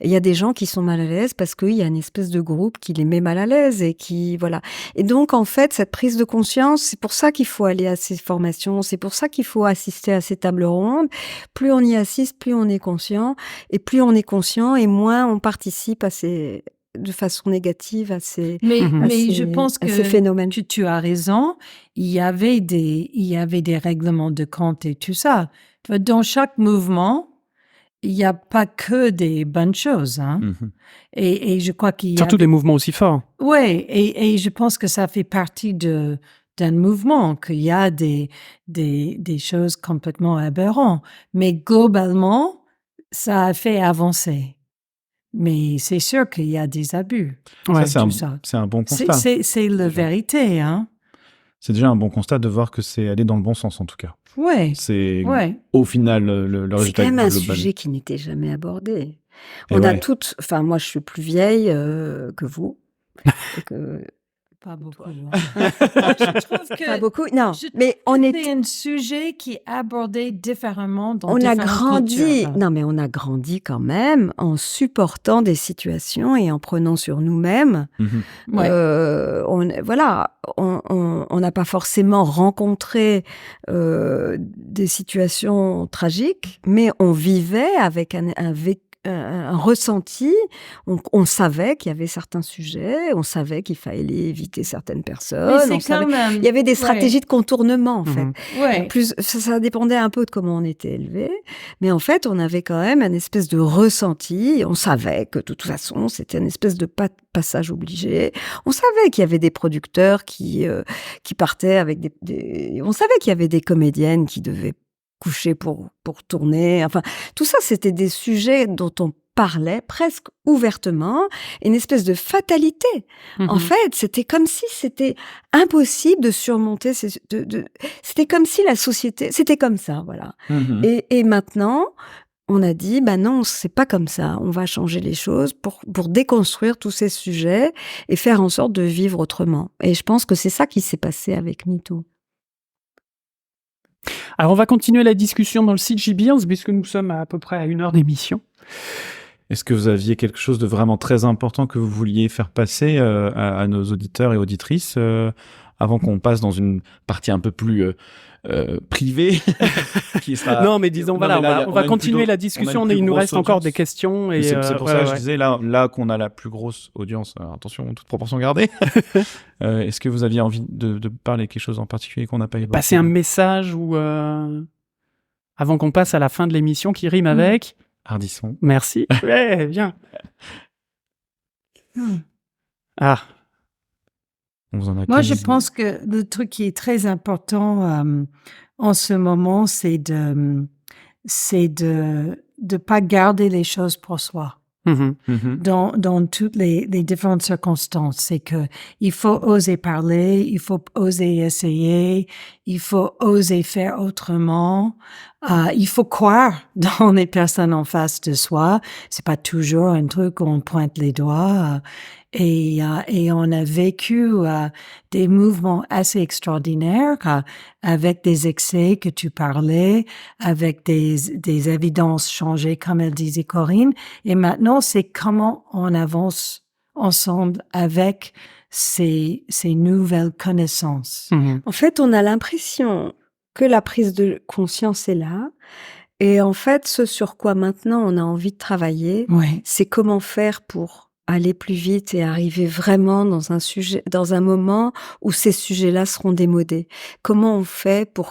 Speaker 4: Il y a des gens qui sont mal à l'aise parce qu'il y a une espèce de groupe qui les met mal à l'aise et qui voilà. Et donc en fait cette prise de conscience, c'est pour ça qu'il faut aller à ces formations, c'est pour ça qu'il faut assister à ces tables rondes. Plus on y assiste, plus on est conscient et plus on est conscient et moins on participe de façon négative à ces
Speaker 3: Mais je
Speaker 4: ces-
Speaker 3: pense
Speaker 4: à
Speaker 3: que
Speaker 4: ces phénomènes.
Speaker 3: tu as raison. Il y avait des règlements de compte et tout ça. Dans chaque mouvement, il n'y a pas que des bonnes choses. Hein.
Speaker 2: Mhm.
Speaker 3: Et je crois qu'il y a...
Speaker 1: Surtout des mouvements aussi forts.
Speaker 3: Oui, et je pense que ça fait partie d'un mouvement, qu'il y a des choses complètement aberrantes. Mais globalement, ça a fait avancer. Mais c'est sûr qu'il y a des abus.
Speaker 1: Ouais.
Speaker 2: Ça,
Speaker 3: tout
Speaker 2: c'est un bon
Speaker 3: C'est
Speaker 2: constat.
Speaker 3: c'est la vérité, hein.
Speaker 2: C'est déjà un bon constat de voir que c'est aller dans le bon sens, en tout cas.
Speaker 3: Oui,
Speaker 2: C'est
Speaker 3: oui.
Speaker 2: au final le
Speaker 4: C'est
Speaker 2: résultat
Speaker 4: quand même un
Speaker 2: global.
Speaker 4: sujet qui n'était jamais abordé.
Speaker 2: Et
Speaker 4: On a
Speaker 2: ouais.
Speaker 4: toutes, enfin moi je suis plus vieille que vous. Et que,
Speaker 3: Pas beaucoup. Je trouve que
Speaker 4: pas beaucoup, non.
Speaker 3: je
Speaker 4: Mais
Speaker 3: trouve
Speaker 4: on
Speaker 3: que
Speaker 4: est,
Speaker 3: c'est un sujet qui est abordé différemment dans
Speaker 4: on a
Speaker 3: différentes
Speaker 4: grandi.
Speaker 3: cultures.
Speaker 4: Non, mais on a grandi quand même en supportant des situations et en prenant sur nous-mêmes.
Speaker 2: Mhm.
Speaker 3: Ouais.
Speaker 4: On n'a pas forcément rencontré des situations tragiques, mais on vivait avec un ressenti. On savait qu'il y avait certains sujets, on savait qu'il fallait éviter certaines personnes.
Speaker 3: Mais c'est comme,
Speaker 4: Il y avait des stratégies de contournement, en fait.
Speaker 3: Ouais.
Speaker 4: Plus, ça dépendait un peu de comment on était élevé, mais en fait, on avait quand même un espèce de ressenti. On savait que de toute façon, c'était une espèce de passage obligé. On savait qu'il y avait des producteurs qui partaient avec on savait qu'il y avait des comédiennes qui devaient coucher pour tourner. Enfin, tout ça, c'était des sujets dont on parlait presque ouvertement, une espèce de fatalité. En fait, c'était comme si c'était impossible de surmonter c'était comme si la société, c'était comme ça, voilà. Et maintenant, on a dit, non, c'est pas comme ça. On va changer les choses pour déconstruire tous ces sujets et faire en sorte de vivre autrement. Et je pense que c'est ça qui s'est passé avec MeToo.
Speaker 1: Alors, on va continuer la discussion dans le CG Beers, puisque nous sommes à peu près à 1 heure d'émission.
Speaker 2: Est-ce que vous aviez quelque chose de vraiment très important que vous vouliez faire passer à nos auditeurs et auditrices avant qu'on passe dans une partie un peu plus privée qui sera...
Speaker 1: Non, mais disons, on va continuer la discussion. Il nous reste encore des questions. Et
Speaker 2: c'est pour ça que je disais, là qu'on a la plus grosse audience, attention, toute proportion gardée, est-ce que vous aviez envie de parler quelque chose en particulier qu'on n'a pas évoqué?
Speaker 1: Passer un message ou avant qu'on passe à la fin de l'émission qui rime avec...
Speaker 2: Hardisson.
Speaker 1: Merci. Ouais, bien. Ah.
Speaker 3: Moi, je pense que le truc qui est très important en ce moment, c'est de pas garder les choses pour soi. Dans toutes les différentes circonstances. C'est que il faut oser parler, il faut oser essayer, il faut oser faire autrement, il faut croire dans les personnes en face de soi. C'est pas toujours un truc où on pointe les doigts. Et on a vécu des mouvements assez extraordinaires avec des excès que tu parlais, avec des évidences changées, comme elle disait Corinne. Et maintenant, c'est comment on avance ensemble avec ces nouvelles connaissances.
Speaker 4: En fait, on a l'impression que la prise de conscience est là. Et en fait, ce sur quoi maintenant on a envie de travailler, c'est comment faire pour aller plus vite et arriver vraiment dans un moment où ces sujets-là seront démodés. Comment on fait pour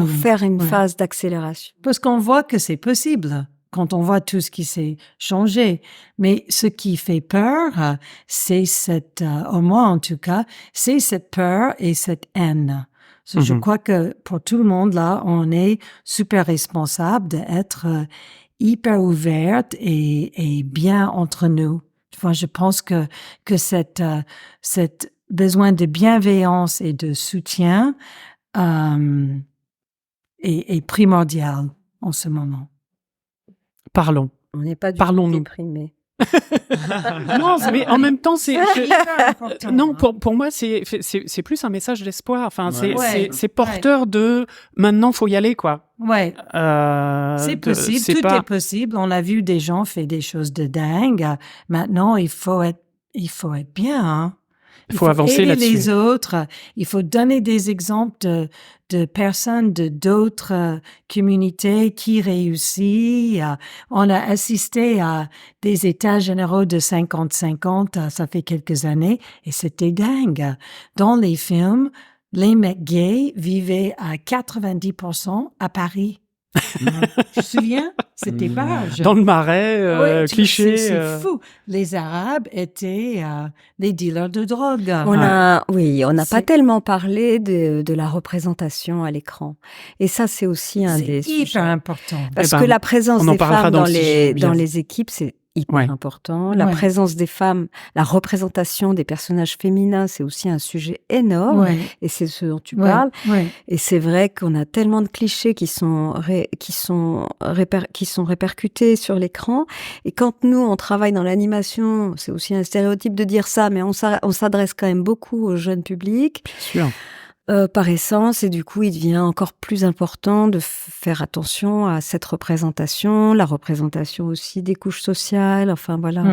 Speaker 4: faire une phase d'accélération?
Speaker 3: Parce qu'on voit que c'est possible quand on voit tout ce qui s'est changé. Mais ce qui fait peur, c'est au moins en tout cas, c'est cette peur et cette haine. Je crois que pour tout le monde, là, on est super responsable d'être hyper ouverte et bien entre nous. Enfin, je pense que cette besoin de bienveillance et de soutien est primordial en ce moment.
Speaker 1: Parlons.
Speaker 4: On n'est pas du tout déprimés.
Speaker 1: Non, mais en même temps, non, pour moi, c'est plus un message d'espoir. Enfin, c'est porteur de maintenant, faut y aller, quoi.
Speaker 3: Ouais. C'est possible, tout est possible. On a vu des gens faire des choses de dingue. Maintenant, il faut être bien, hein.
Speaker 1: Il faut avancer là-dessus.
Speaker 3: Les autres. Il faut donner des exemples de personnes d'autres communautés qui réussissent. On a assisté à des états généraux de 50-50, ça fait quelques années, et c'était dingue. Dans les films, les mecs gays vivaient à 90% à Paris. Tu te souviens? C'était pas...
Speaker 1: Dans le Marais, cliché.
Speaker 3: C'est fou. Les Arabes étaient des dealers de drogue.
Speaker 4: On n'a pas tellement parlé de la représentation à l'écran. Et ça, c'est aussi un des sujets.
Speaker 3: C'est hyper important.
Speaker 4: Parce que la présence des femmes dans les équipes, c'est hyper important. La présence des femmes, la représentation des personnages féminins, c'est aussi un sujet énorme. Et c'est ce dont tu parles. Et c'est vrai qu'on a tellement de clichés qui sont répercutés sur l'écran. Et quand nous, on travaille dans l'animation, c'est aussi un stéréotype de dire ça, mais on s'adresse quand même beaucoup au jeune public.
Speaker 1: Bien sûr.
Speaker 4: Par essence, et du coup, il devient encore plus important de faire attention à cette représentation, la représentation aussi des couches sociales. Enfin voilà,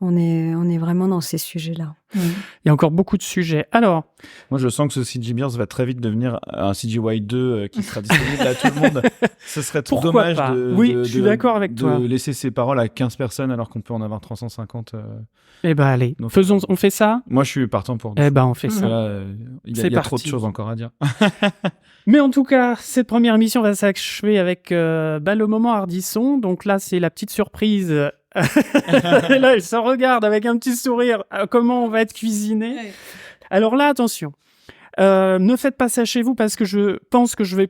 Speaker 4: on est vraiment dans ces sujets-là.
Speaker 1: Il y a encore beaucoup de sujets. Alors,
Speaker 2: Moi, je sens que ce CG Beers va très vite devenir un CGY 2 qui sera disponible à tout le monde. Ce serait trop
Speaker 1: Pourquoi
Speaker 2: dommage
Speaker 1: pas
Speaker 2: de,
Speaker 1: Oui,
Speaker 2: de-
Speaker 1: je suis
Speaker 2: de-
Speaker 1: d'accord avec
Speaker 2: de
Speaker 1: toi.
Speaker 2: laisser ses paroles à 15 personnes alors qu'on peut en avoir 350.
Speaker 1: eh ben allez,
Speaker 2: Donc,
Speaker 1: on fait ça.
Speaker 2: Moi, je suis partant pour
Speaker 1: Eh ben on fait
Speaker 2: Parce
Speaker 1: ça.
Speaker 2: que là, il y
Speaker 1: C'est
Speaker 2: a trop de
Speaker 1: parti.
Speaker 2: choses encore à dire.
Speaker 1: Mais en tout cas, cette première émission va s'achever avec le moment Hardisson. Donc là, c'est la petite surprise. Et là, elle se regarde avec un petit sourire. Comment on va être cuisiné. Alors là, attention. Ne faites pas ça chez vous parce que je pense que je vais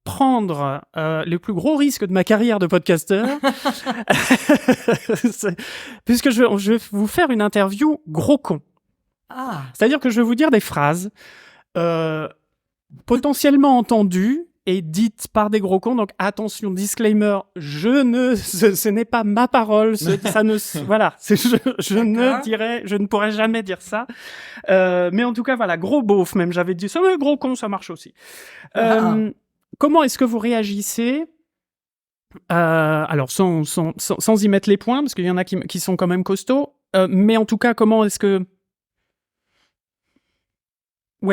Speaker 1: prendre les plus gros risques de ma carrière de podcasteur. Puisque je vais vous faire une interview gros con.
Speaker 3: Ah,
Speaker 1: C'est-à-dire que je vais vous dire des phrases potentiellement entendues et dites par des gros cons. Donc attention, disclaimer, ce n'est pas ma parole. Voilà, je ne pourrais jamais dire ça. Mais en tout cas, voilà, gros beauf même. J'avais dit ça, mais gros con, ça marche aussi. Comment est-ce que vous réagissez alors sans y mettre les points, parce qu'il y en a qui sont quand même costauds. Mais en tout cas, comment est-ce que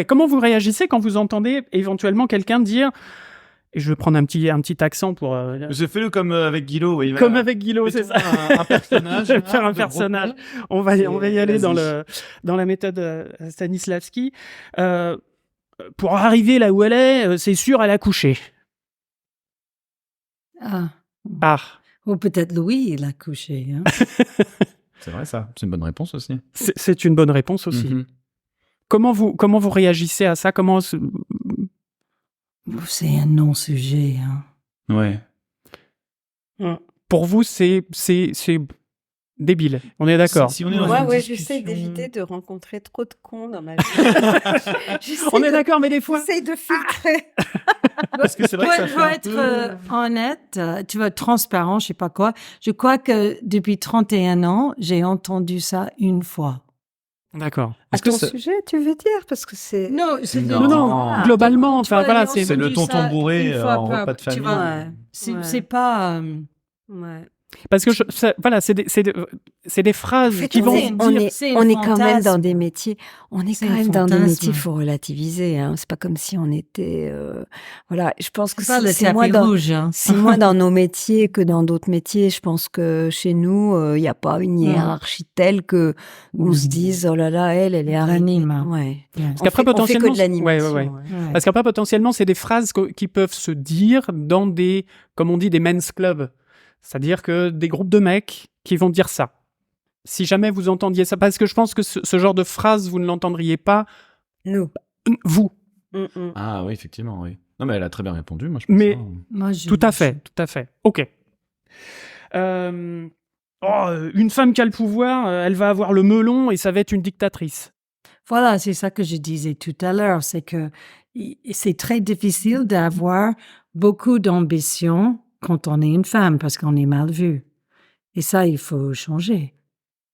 Speaker 1: comment vous réagissez quand vous entendez éventuellement quelqu'un dire, et je vais prendre un petit accent pour...
Speaker 2: J'ai fait le comme avec Guilo. Oui,
Speaker 1: comme avec Guilo, c'est ça.
Speaker 2: Un personnage.
Speaker 1: Je vais faire un
Speaker 2: de
Speaker 1: personnage.
Speaker 2: gros
Speaker 1: On va y aller
Speaker 2: vas-y.
Speaker 1: dans la méthode Stanislavski. Pour arriver là où elle est, c'est sûr, elle a couché.
Speaker 3: ah.
Speaker 1: Ah,
Speaker 3: Ou peut-être Louis, il a couché. Hein.
Speaker 2: C'est vrai ça. C'est une bonne réponse aussi.
Speaker 1: c'est une bonne réponse aussi.
Speaker 2: Mhm.
Speaker 1: Comment vous réagissez à ça?
Speaker 3: C'est un non-sujet. Hein.
Speaker 2: Ouais.
Speaker 1: Pour vous, c'est débile. On est d'accord.
Speaker 2: Si on est dans
Speaker 4: Ouais,
Speaker 2: une
Speaker 4: ouais,
Speaker 2: discussion-
Speaker 4: j'essaie d'éviter de rencontrer trop de cons dans ma vie.
Speaker 1: On est d'accord, mais des fois...
Speaker 4: J'essaie de filtrer.
Speaker 2: Parce que c'est vrai que ça
Speaker 3: Pour
Speaker 2: fait un
Speaker 3: être
Speaker 2: peu...
Speaker 3: honnête, tu vas être transparent, je sais pas quoi. Je crois que depuis 31 ans, j'ai entendu ça une fois.
Speaker 1: D'accord.
Speaker 4: À
Speaker 2: Est-ce que
Speaker 4: ton
Speaker 2: ça-
Speaker 4: sujet, tu veux dire? Parce que c'est...
Speaker 3: Non, c'est
Speaker 2: Non,
Speaker 1: globalement,
Speaker 3: Tu vois,
Speaker 1: voilà,
Speaker 3: j'ai
Speaker 1: c'est
Speaker 2: le
Speaker 3: entendu
Speaker 2: tonton
Speaker 3: ça
Speaker 2: bourré,
Speaker 3: une fois
Speaker 2: en
Speaker 3: par-
Speaker 2: repas de
Speaker 3: tu
Speaker 2: famille.
Speaker 3: vois,
Speaker 4: Ouais.
Speaker 3: c'est pas.
Speaker 4: Ouais.
Speaker 1: parce que c'est des phrases
Speaker 4: En fait,
Speaker 1: qui vont
Speaker 4: on
Speaker 1: dire...
Speaker 3: c'est
Speaker 4: est
Speaker 3: un
Speaker 4: quand même dans
Speaker 3: fantasme.
Speaker 4: des métiers. On est
Speaker 3: C'est
Speaker 4: quand
Speaker 3: un
Speaker 4: même dans des
Speaker 3: fantasme.
Speaker 4: métiers, faut relativiser. Hein. C'est pas comme si on était. Voilà, je pense que
Speaker 3: C'est pas le
Speaker 4: c'est moins
Speaker 3: tapis
Speaker 4: dans.
Speaker 3: rouge. Hein.
Speaker 4: C'est moins dans nos métiers que dans d'autres métiers. Je pense que chez nous, il n'y a pas une hiérarchie telle que on se dise oh là là, elle est
Speaker 3: Anime.
Speaker 4: arrêtée. Ouais.
Speaker 1: Parce qu'après,
Speaker 4: On fait
Speaker 1: potentiellement...
Speaker 4: que de l'animation.
Speaker 1: Ouais.
Speaker 4: ouais.
Speaker 3: Ouais.
Speaker 1: Parce qu'après, potentiellement, c'est des phrases qui peuvent se dire dans des, comme on dit, des men's clubs. C'est-à-dire que des groupes de mecs qui vont dire ça. Si jamais vous entendiez ça, parce que je pense que ce genre de phrase, vous ne l'entendriez pas,
Speaker 4: Nous.
Speaker 1: vous.
Speaker 2: Ah oui, effectivement, oui. Non, mais elle a très bien répondu, moi, je pense.
Speaker 1: Mais-
Speaker 2: hein.
Speaker 3: Moi, je-
Speaker 1: Tout à fait. Ok. Une femme qui a le pouvoir, elle va avoir le melon et ça va être une dictatrice.
Speaker 3: Voilà, c'est ça que je disais tout à l'heure, c'est que c'est très difficile d'avoir beaucoup d'ambition quand on est une femme parce qu'on est mal vu. Et ça, il faut changer.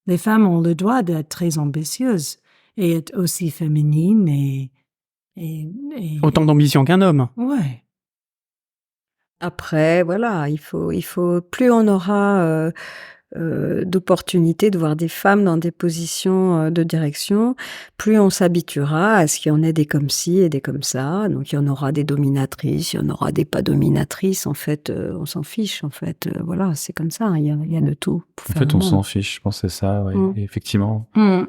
Speaker 3: Les femmes ont le droit d'être très ambitieuses et être aussi féminines et
Speaker 1: Autant d'ambition qu'un homme.
Speaker 3: ouais.
Speaker 4: Après, voilà, il faut plus on aura d'opportunités de voir des femmes dans des positions de direction, plus on s'habituera à ce qu'il y en ait des comme ci et des comme ça. Donc il y en aura des dominatrices, il y en aura des pas dominatrices. En fait, on s'en fiche. En fait, voilà, c'est comme ça. Il y a de tout. pour
Speaker 2: En
Speaker 4: faire
Speaker 2: fait,
Speaker 4: le
Speaker 2: on
Speaker 4: monde.
Speaker 2: s'en fiche, je pense que c'est ça, ouais. Et effectivement.
Speaker 3: Mm.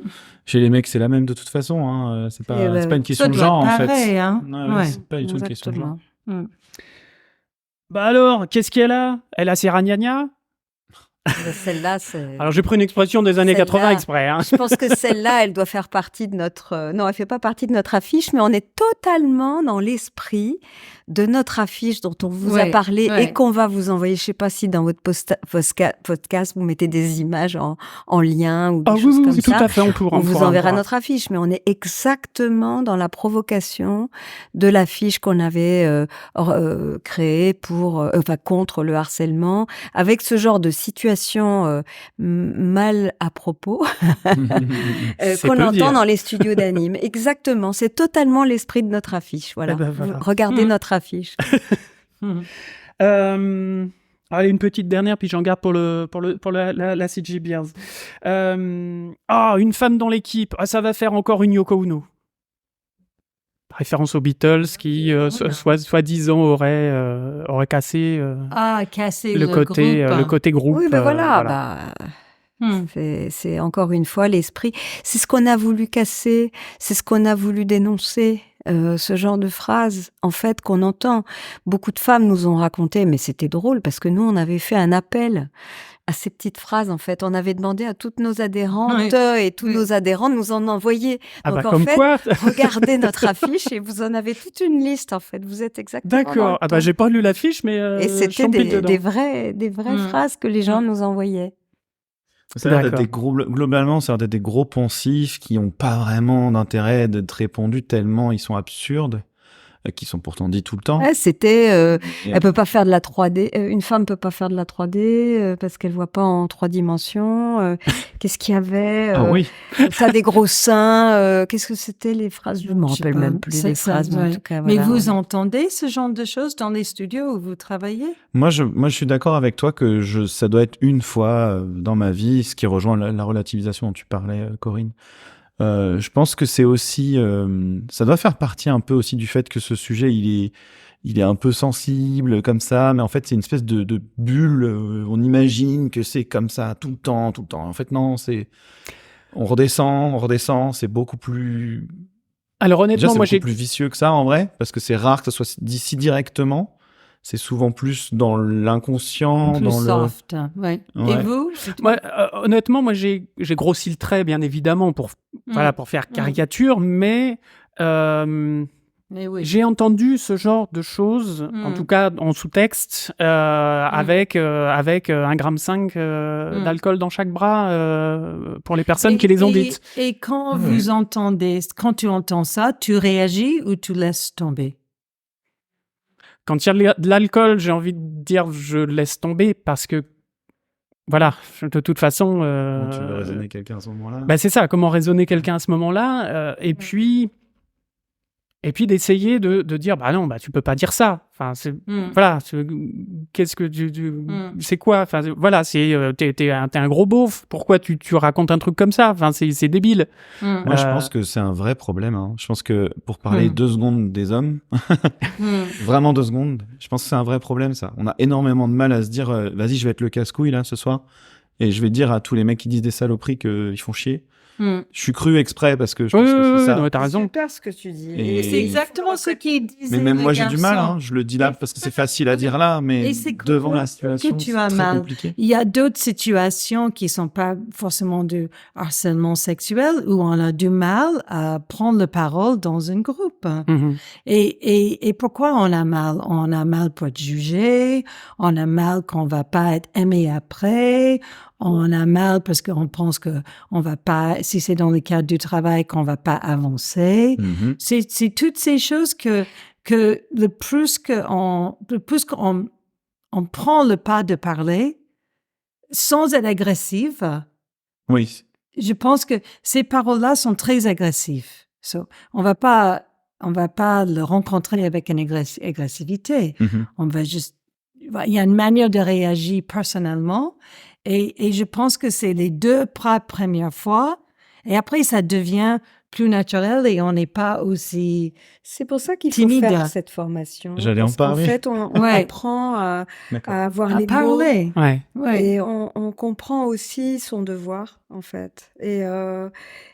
Speaker 2: Chez les mecs, c'est la même de toute façon. Hein. C'est
Speaker 4: Et
Speaker 2: pas,
Speaker 4: ouais,
Speaker 2: c'est pas une
Speaker 3: Ça
Speaker 2: question de
Speaker 3: doit
Speaker 2: genre,
Speaker 3: être
Speaker 2: en fait.
Speaker 3: pareil, hein.
Speaker 2: Ouais,
Speaker 3: Ouais.
Speaker 2: c'est pas du tout une question de genre.
Speaker 4: Exactement.
Speaker 1: Bah alors, qu'est-ce qu'elle a? Elle a ses ragnagnas?
Speaker 4: Mais celle-là, c'est.
Speaker 1: Alors j'ai pris une expression des années
Speaker 4: Celle-là.
Speaker 1: 80 exprès. Hein.
Speaker 4: Je pense que celle-là, elle doit faire partie de notre. Non, elle fait pas partie de notre affiche, mais on est totalement dans l'esprit de notre affiche dont on vous a
Speaker 3: Ouais,
Speaker 4: parlé
Speaker 3: ouais.
Speaker 4: et qu'on va vous envoyer. Je sais pas si dans votre podcast vous mettez des images en lien ou des
Speaker 1: Ah oui,
Speaker 4: choses
Speaker 1: oui,
Speaker 4: comme
Speaker 1: oui, tout
Speaker 4: ça.
Speaker 1: à fait, on pourra.
Speaker 4: On vous enverra notre affiche, mais on est exactement dans la provocation de l'affiche qu'on avait créée pour, contre le harcèlement, avec ce genre de situation mal à propos
Speaker 1: C'est
Speaker 4: qu'on
Speaker 1: peu
Speaker 4: entend
Speaker 1: dire.
Speaker 4: dans les studios d'anime. Exactement, c'est totalement l'esprit de notre affiche. Voilà,
Speaker 1: Eh ben, voilà.
Speaker 4: Regardez notre affiche.
Speaker 1: Allez, une petite dernière, puis j'en garde pour la CG Bears. Une femme dans l'équipe. Ah, ça va faire encore une Yoko Ono. Référence aux Beatles qui, soi-disant, aurait cassé
Speaker 3: Casser
Speaker 1: le côté groupe.
Speaker 4: Oui, ben voilà.
Speaker 1: voilà.
Speaker 4: C'est encore une fois l'esprit. C'est ce qu'on a voulu casser, c'est ce qu'on a voulu dénoncer. Ce genre de phrases, en fait, qu'on entend. Beaucoup de femmes nous ont raconté, mais c'était drôle parce que nous, on avait fait un appel à ces petites phrases, en fait. On avait demandé à toutes nos adhérentes et tous nos adhérents de nous en envoyer.
Speaker 1: Ah
Speaker 4: Donc,
Speaker 1: bah,
Speaker 4: en
Speaker 1: comme
Speaker 4: fait,
Speaker 1: quoi
Speaker 4: regardez notre affiche et vous en avez toute une liste, en fait. Vous êtes exactement dans le
Speaker 1: D'accord. Ah bah,
Speaker 4: ton.
Speaker 1: j'ai pas lu l'affiche, mais
Speaker 4: Et
Speaker 1: je
Speaker 4: c'était
Speaker 1: chante plus dedans.
Speaker 4: des vraies phrases que les gens nous envoyaient.
Speaker 2: Ça a l'air d'être
Speaker 1: D'accord.
Speaker 2: globalement, ça a l'air d'être des gros poncifs qui n'ont pas vraiment d'intérêt d'être répondus tellement ils sont absurdes, qui sont pourtant dits tout le temps.
Speaker 4: Ouais, c'était,
Speaker 2: Et-
Speaker 4: elle peut pas faire de la 3D. Une femme peut pas faire de la 3D parce qu'elle voit pas en 3 dimensions. Qu'est-ce qu'il y avait
Speaker 2: Ah oui.
Speaker 4: T'as des gros seins. Qu'est-ce que c'était les phrases? Je me
Speaker 3: Je sais
Speaker 4: rappelle
Speaker 3: pas.
Speaker 4: même plus
Speaker 3: C'est
Speaker 4: des
Speaker 3: ça,
Speaker 4: phrases, mais en
Speaker 3: ouais.
Speaker 4: tout cas,
Speaker 3: Mais
Speaker 4: voilà.
Speaker 3: vous entendez ce genre de choses dans les studios où vous travaillez?
Speaker 2: Moi, je suis d'accord avec toi que ça doit être une fois dans ma vie, ce qui rejoint la relativisation dont tu parlais, Corinne. Je pense que c'est aussi, ça doit faire partie un peu aussi du fait que ce sujet, il est un peu sensible comme ça, mais en fait, c'est une espèce de bulle. On imagine que c'est comme ça tout le temps, tout le temps. En fait, non, on redescend. C'est beaucoup plus,
Speaker 1: Alors,
Speaker 2: déjà,
Speaker 1: honnêtement,
Speaker 2: c'est
Speaker 1: moi,
Speaker 2: beaucoup plus vicieux que ça en vrai, parce que c'est rare que ça soit dit si directement. C'est souvent plus dans l'inconscient,
Speaker 3: Plus
Speaker 2: dans
Speaker 3: soft. Ouais. Et
Speaker 2: Ouais.
Speaker 3: vous?
Speaker 1: honnêtement, moi, j'ai grossi le trait, bien évidemment, pour faire caricature, mais
Speaker 3: Mais oui.
Speaker 1: j'ai entendu ce genre de choses, en tout cas en sous-texte, avec 1,5 g d'alcool dans chaque bras pour les personnes qui les ont dites.
Speaker 3: Et quand quand tu entends ça, tu réagis ou tu laisses tomber?
Speaker 1: Quand il y a de l'alcool, j'ai envie de dire je laisse tomber parce que, voilà, de toute façon...
Speaker 2: tu veux raisonner quelqu'un à ce moment-là.
Speaker 1: Bah, c'est ça, comment raisonner quelqu'un à ce moment-là, et puis d'essayer de dire bah non, bah tu peux pas dire ça. Enfin, voilà, qu'est-ce que c'est quoi? Enfin, voilà, t'es un gros beauf. Pourquoi tu racontes un truc comme ça? Enfin, c'est débile.
Speaker 2: Moi, je pense que c'est un vrai problème. Hein. Je pense que pour parler 2 secondes des hommes, vraiment 2 secondes, je pense que c'est un vrai problème, ça. On a énormément de mal à se dire, vas-y, je vais être le casse-couille là ce soir, et je vais dire à tous les mecs qui disent des saloperies qu'ils font chier. Je suis cru exprès parce que je pense que c'est ça.
Speaker 1: Non, mais t'as raison.
Speaker 4: C'est super ce que tu dis.
Speaker 2: Et
Speaker 3: C'est exactement ce qu'il disait.
Speaker 2: Mais même moi,
Speaker 3: le
Speaker 2: j'ai du mal.
Speaker 3: garçon.
Speaker 2: Hein. Je le dis là parce que c'est facile à dire là, mais
Speaker 3: Et c'est
Speaker 2: devant
Speaker 3: quoi
Speaker 2: la situation,
Speaker 3: que tu
Speaker 2: c'est
Speaker 3: as
Speaker 2: très
Speaker 3: mal.
Speaker 2: compliqué.
Speaker 3: Il y a d'autres situations qui sont pas forcément de harcèlement sexuel où on a du mal à prendre la parole dans un groupe.
Speaker 1: Mhm.
Speaker 3: Et pourquoi on a mal? On a mal pour être jugé, on a mal qu'on va pas être aimé après, on a mal parce qu'on pense que on va pas, si c'est dans le cadre du travail, qu'on va pas avancer. C'est toutes ces choses que le plus qu'on prend le pas de parler sans être agressive,
Speaker 2: Oui.
Speaker 3: je pense que ces paroles-là sont très agressives. So, on va pas le rencontrer avec une agressivité. On va juste, il y a une manière de réagir personnellement. Et je pense que c'est les 2 premières fois. Et après, ça devient plus naturel et on n'est pas aussi
Speaker 4: C'est pour ça qu'il faut
Speaker 3: timide.
Speaker 4: faire cette formation.
Speaker 2: J'allais en
Speaker 4: Parce qu'en
Speaker 2: parler.
Speaker 4: fait, on
Speaker 3: Ouais.
Speaker 4: apprend à avoir
Speaker 3: à
Speaker 4: les
Speaker 3: parler.
Speaker 1: Ouais.
Speaker 3: Ouais.
Speaker 4: Et on comprend aussi son devoir, en fait. Et je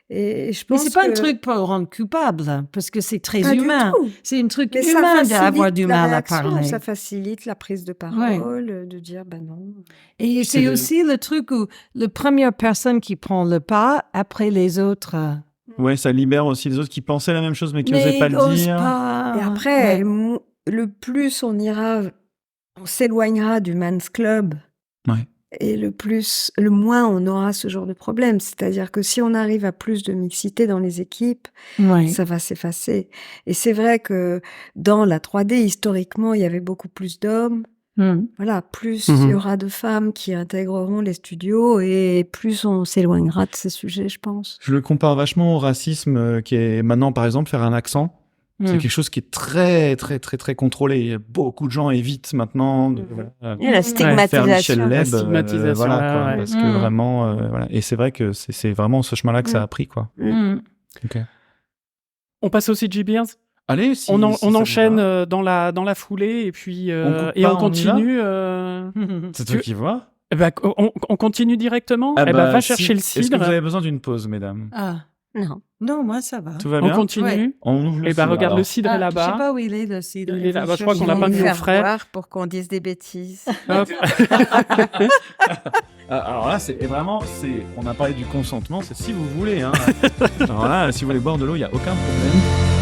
Speaker 3: Mais
Speaker 4: pense
Speaker 3: c'est pas un
Speaker 4: que-
Speaker 3: truc pour rendre coupable, parce que c'est très
Speaker 4: Pas du
Speaker 3: humain.
Speaker 4: tout.
Speaker 3: C'est un truc
Speaker 4: Mais ça
Speaker 3: humain
Speaker 4: facilite
Speaker 3: d'avoir du
Speaker 4: la
Speaker 3: mal à
Speaker 4: réaction,
Speaker 3: parler.
Speaker 4: ça facilite la prise de parole, de dire bah non.
Speaker 3: Et c'est aussi le truc où la première personne qui prend le pas, après les autres.
Speaker 2: Ouais, ça libère aussi les autres qui pensaient la même chose mais qui
Speaker 3: Mais
Speaker 2: n'osaient pas le
Speaker 3: osent
Speaker 2: dire.
Speaker 3: pas.
Speaker 4: Et après,
Speaker 3: Ouais.
Speaker 4: le plus on s'éloignera du man's club.
Speaker 2: Ouais.
Speaker 4: Et le moins on aura ce genre de problème. C'est-à-dire que si on arrive à plus de mixité dans les équipes,
Speaker 3: Ouais.
Speaker 4: ça va s'effacer. Et c'est vrai que dans la 3D, historiquement, il y avait beaucoup plus d'hommes. Voilà, plus il y aura de femmes qui intégreront les studios et plus on s'éloignera de ces sujets, je pense.
Speaker 2: Je le compare vachement au racisme qui est maintenant, par exemple, faire un accent. C'est quelque chose qui est très, très, très, très contrôlé. Beaucoup de gens évitent maintenant de
Speaker 4: Et la
Speaker 2: faire Michel
Speaker 4: stigmatisation.
Speaker 2: Leb,
Speaker 1: La stigmatisation,
Speaker 2: voilà, quoi,
Speaker 1: ouais.
Speaker 2: parce que vraiment, voilà. Et c'est vrai que c'est vraiment ce chemin-là que ça a pris, quoi. Ok.
Speaker 1: On passe au CG Beers.
Speaker 2: Allez, si,
Speaker 1: On
Speaker 2: si ça vous
Speaker 1: enchaîne
Speaker 2: va.
Speaker 1: dans la foulée et puis
Speaker 2: coupe
Speaker 1: et
Speaker 2: pas,
Speaker 1: on
Speaker 2: on y
Speaker 1: continue.
Speaker 2: C'est toi qui vois.
Speaker 1: On continue directement.
Speaker 2: Ah
Speaker 1: va
Speaker 2: bah,
Speaker 1: chercher le
Speaker 2: Est-ce que
Speaker 1: cidre.
Speaker 2: vous avez besoin d'une pause, mesdames?
Speaker 3: Ah,
Speaker 4: Non.
Speaker 3: non, moi, ça va.
Speaker 2: Tout va
Speaker 1: On
Speaker 2: bien?
Speaker 1: continue.
Speaker 3: Ouais.
Speaker 2: On ouvre le
Speaker 1: Et bah
Speaker 2: cidre,
Speaker 1: regarde,
Speaker 2: alors.
Speaker 1: le cidre est
Speaker 3: Je sais
Speaker 1: là-bas.
Speaker 3: pas où il est, le cidre.
Speaker 1: Il est là-bas. Je crois qu'on l'a
Speaker 4: Ils
Speaker 1: pas
Speaker 4: vont
Speaker 1: mis
Speaker 4: nous
Speaker 1: au
Speaker 4: faire
Speaker 1: frais.
Speaker 4: boire pour qu'on dise des bêtises.
Speaker 1: Hop.
Speaker 2: Alors là, on a parlé du consentement, c'est si vous voulez. Hein. Alors là, si vous voulez boire de l'eau, il n'y a aucun problème.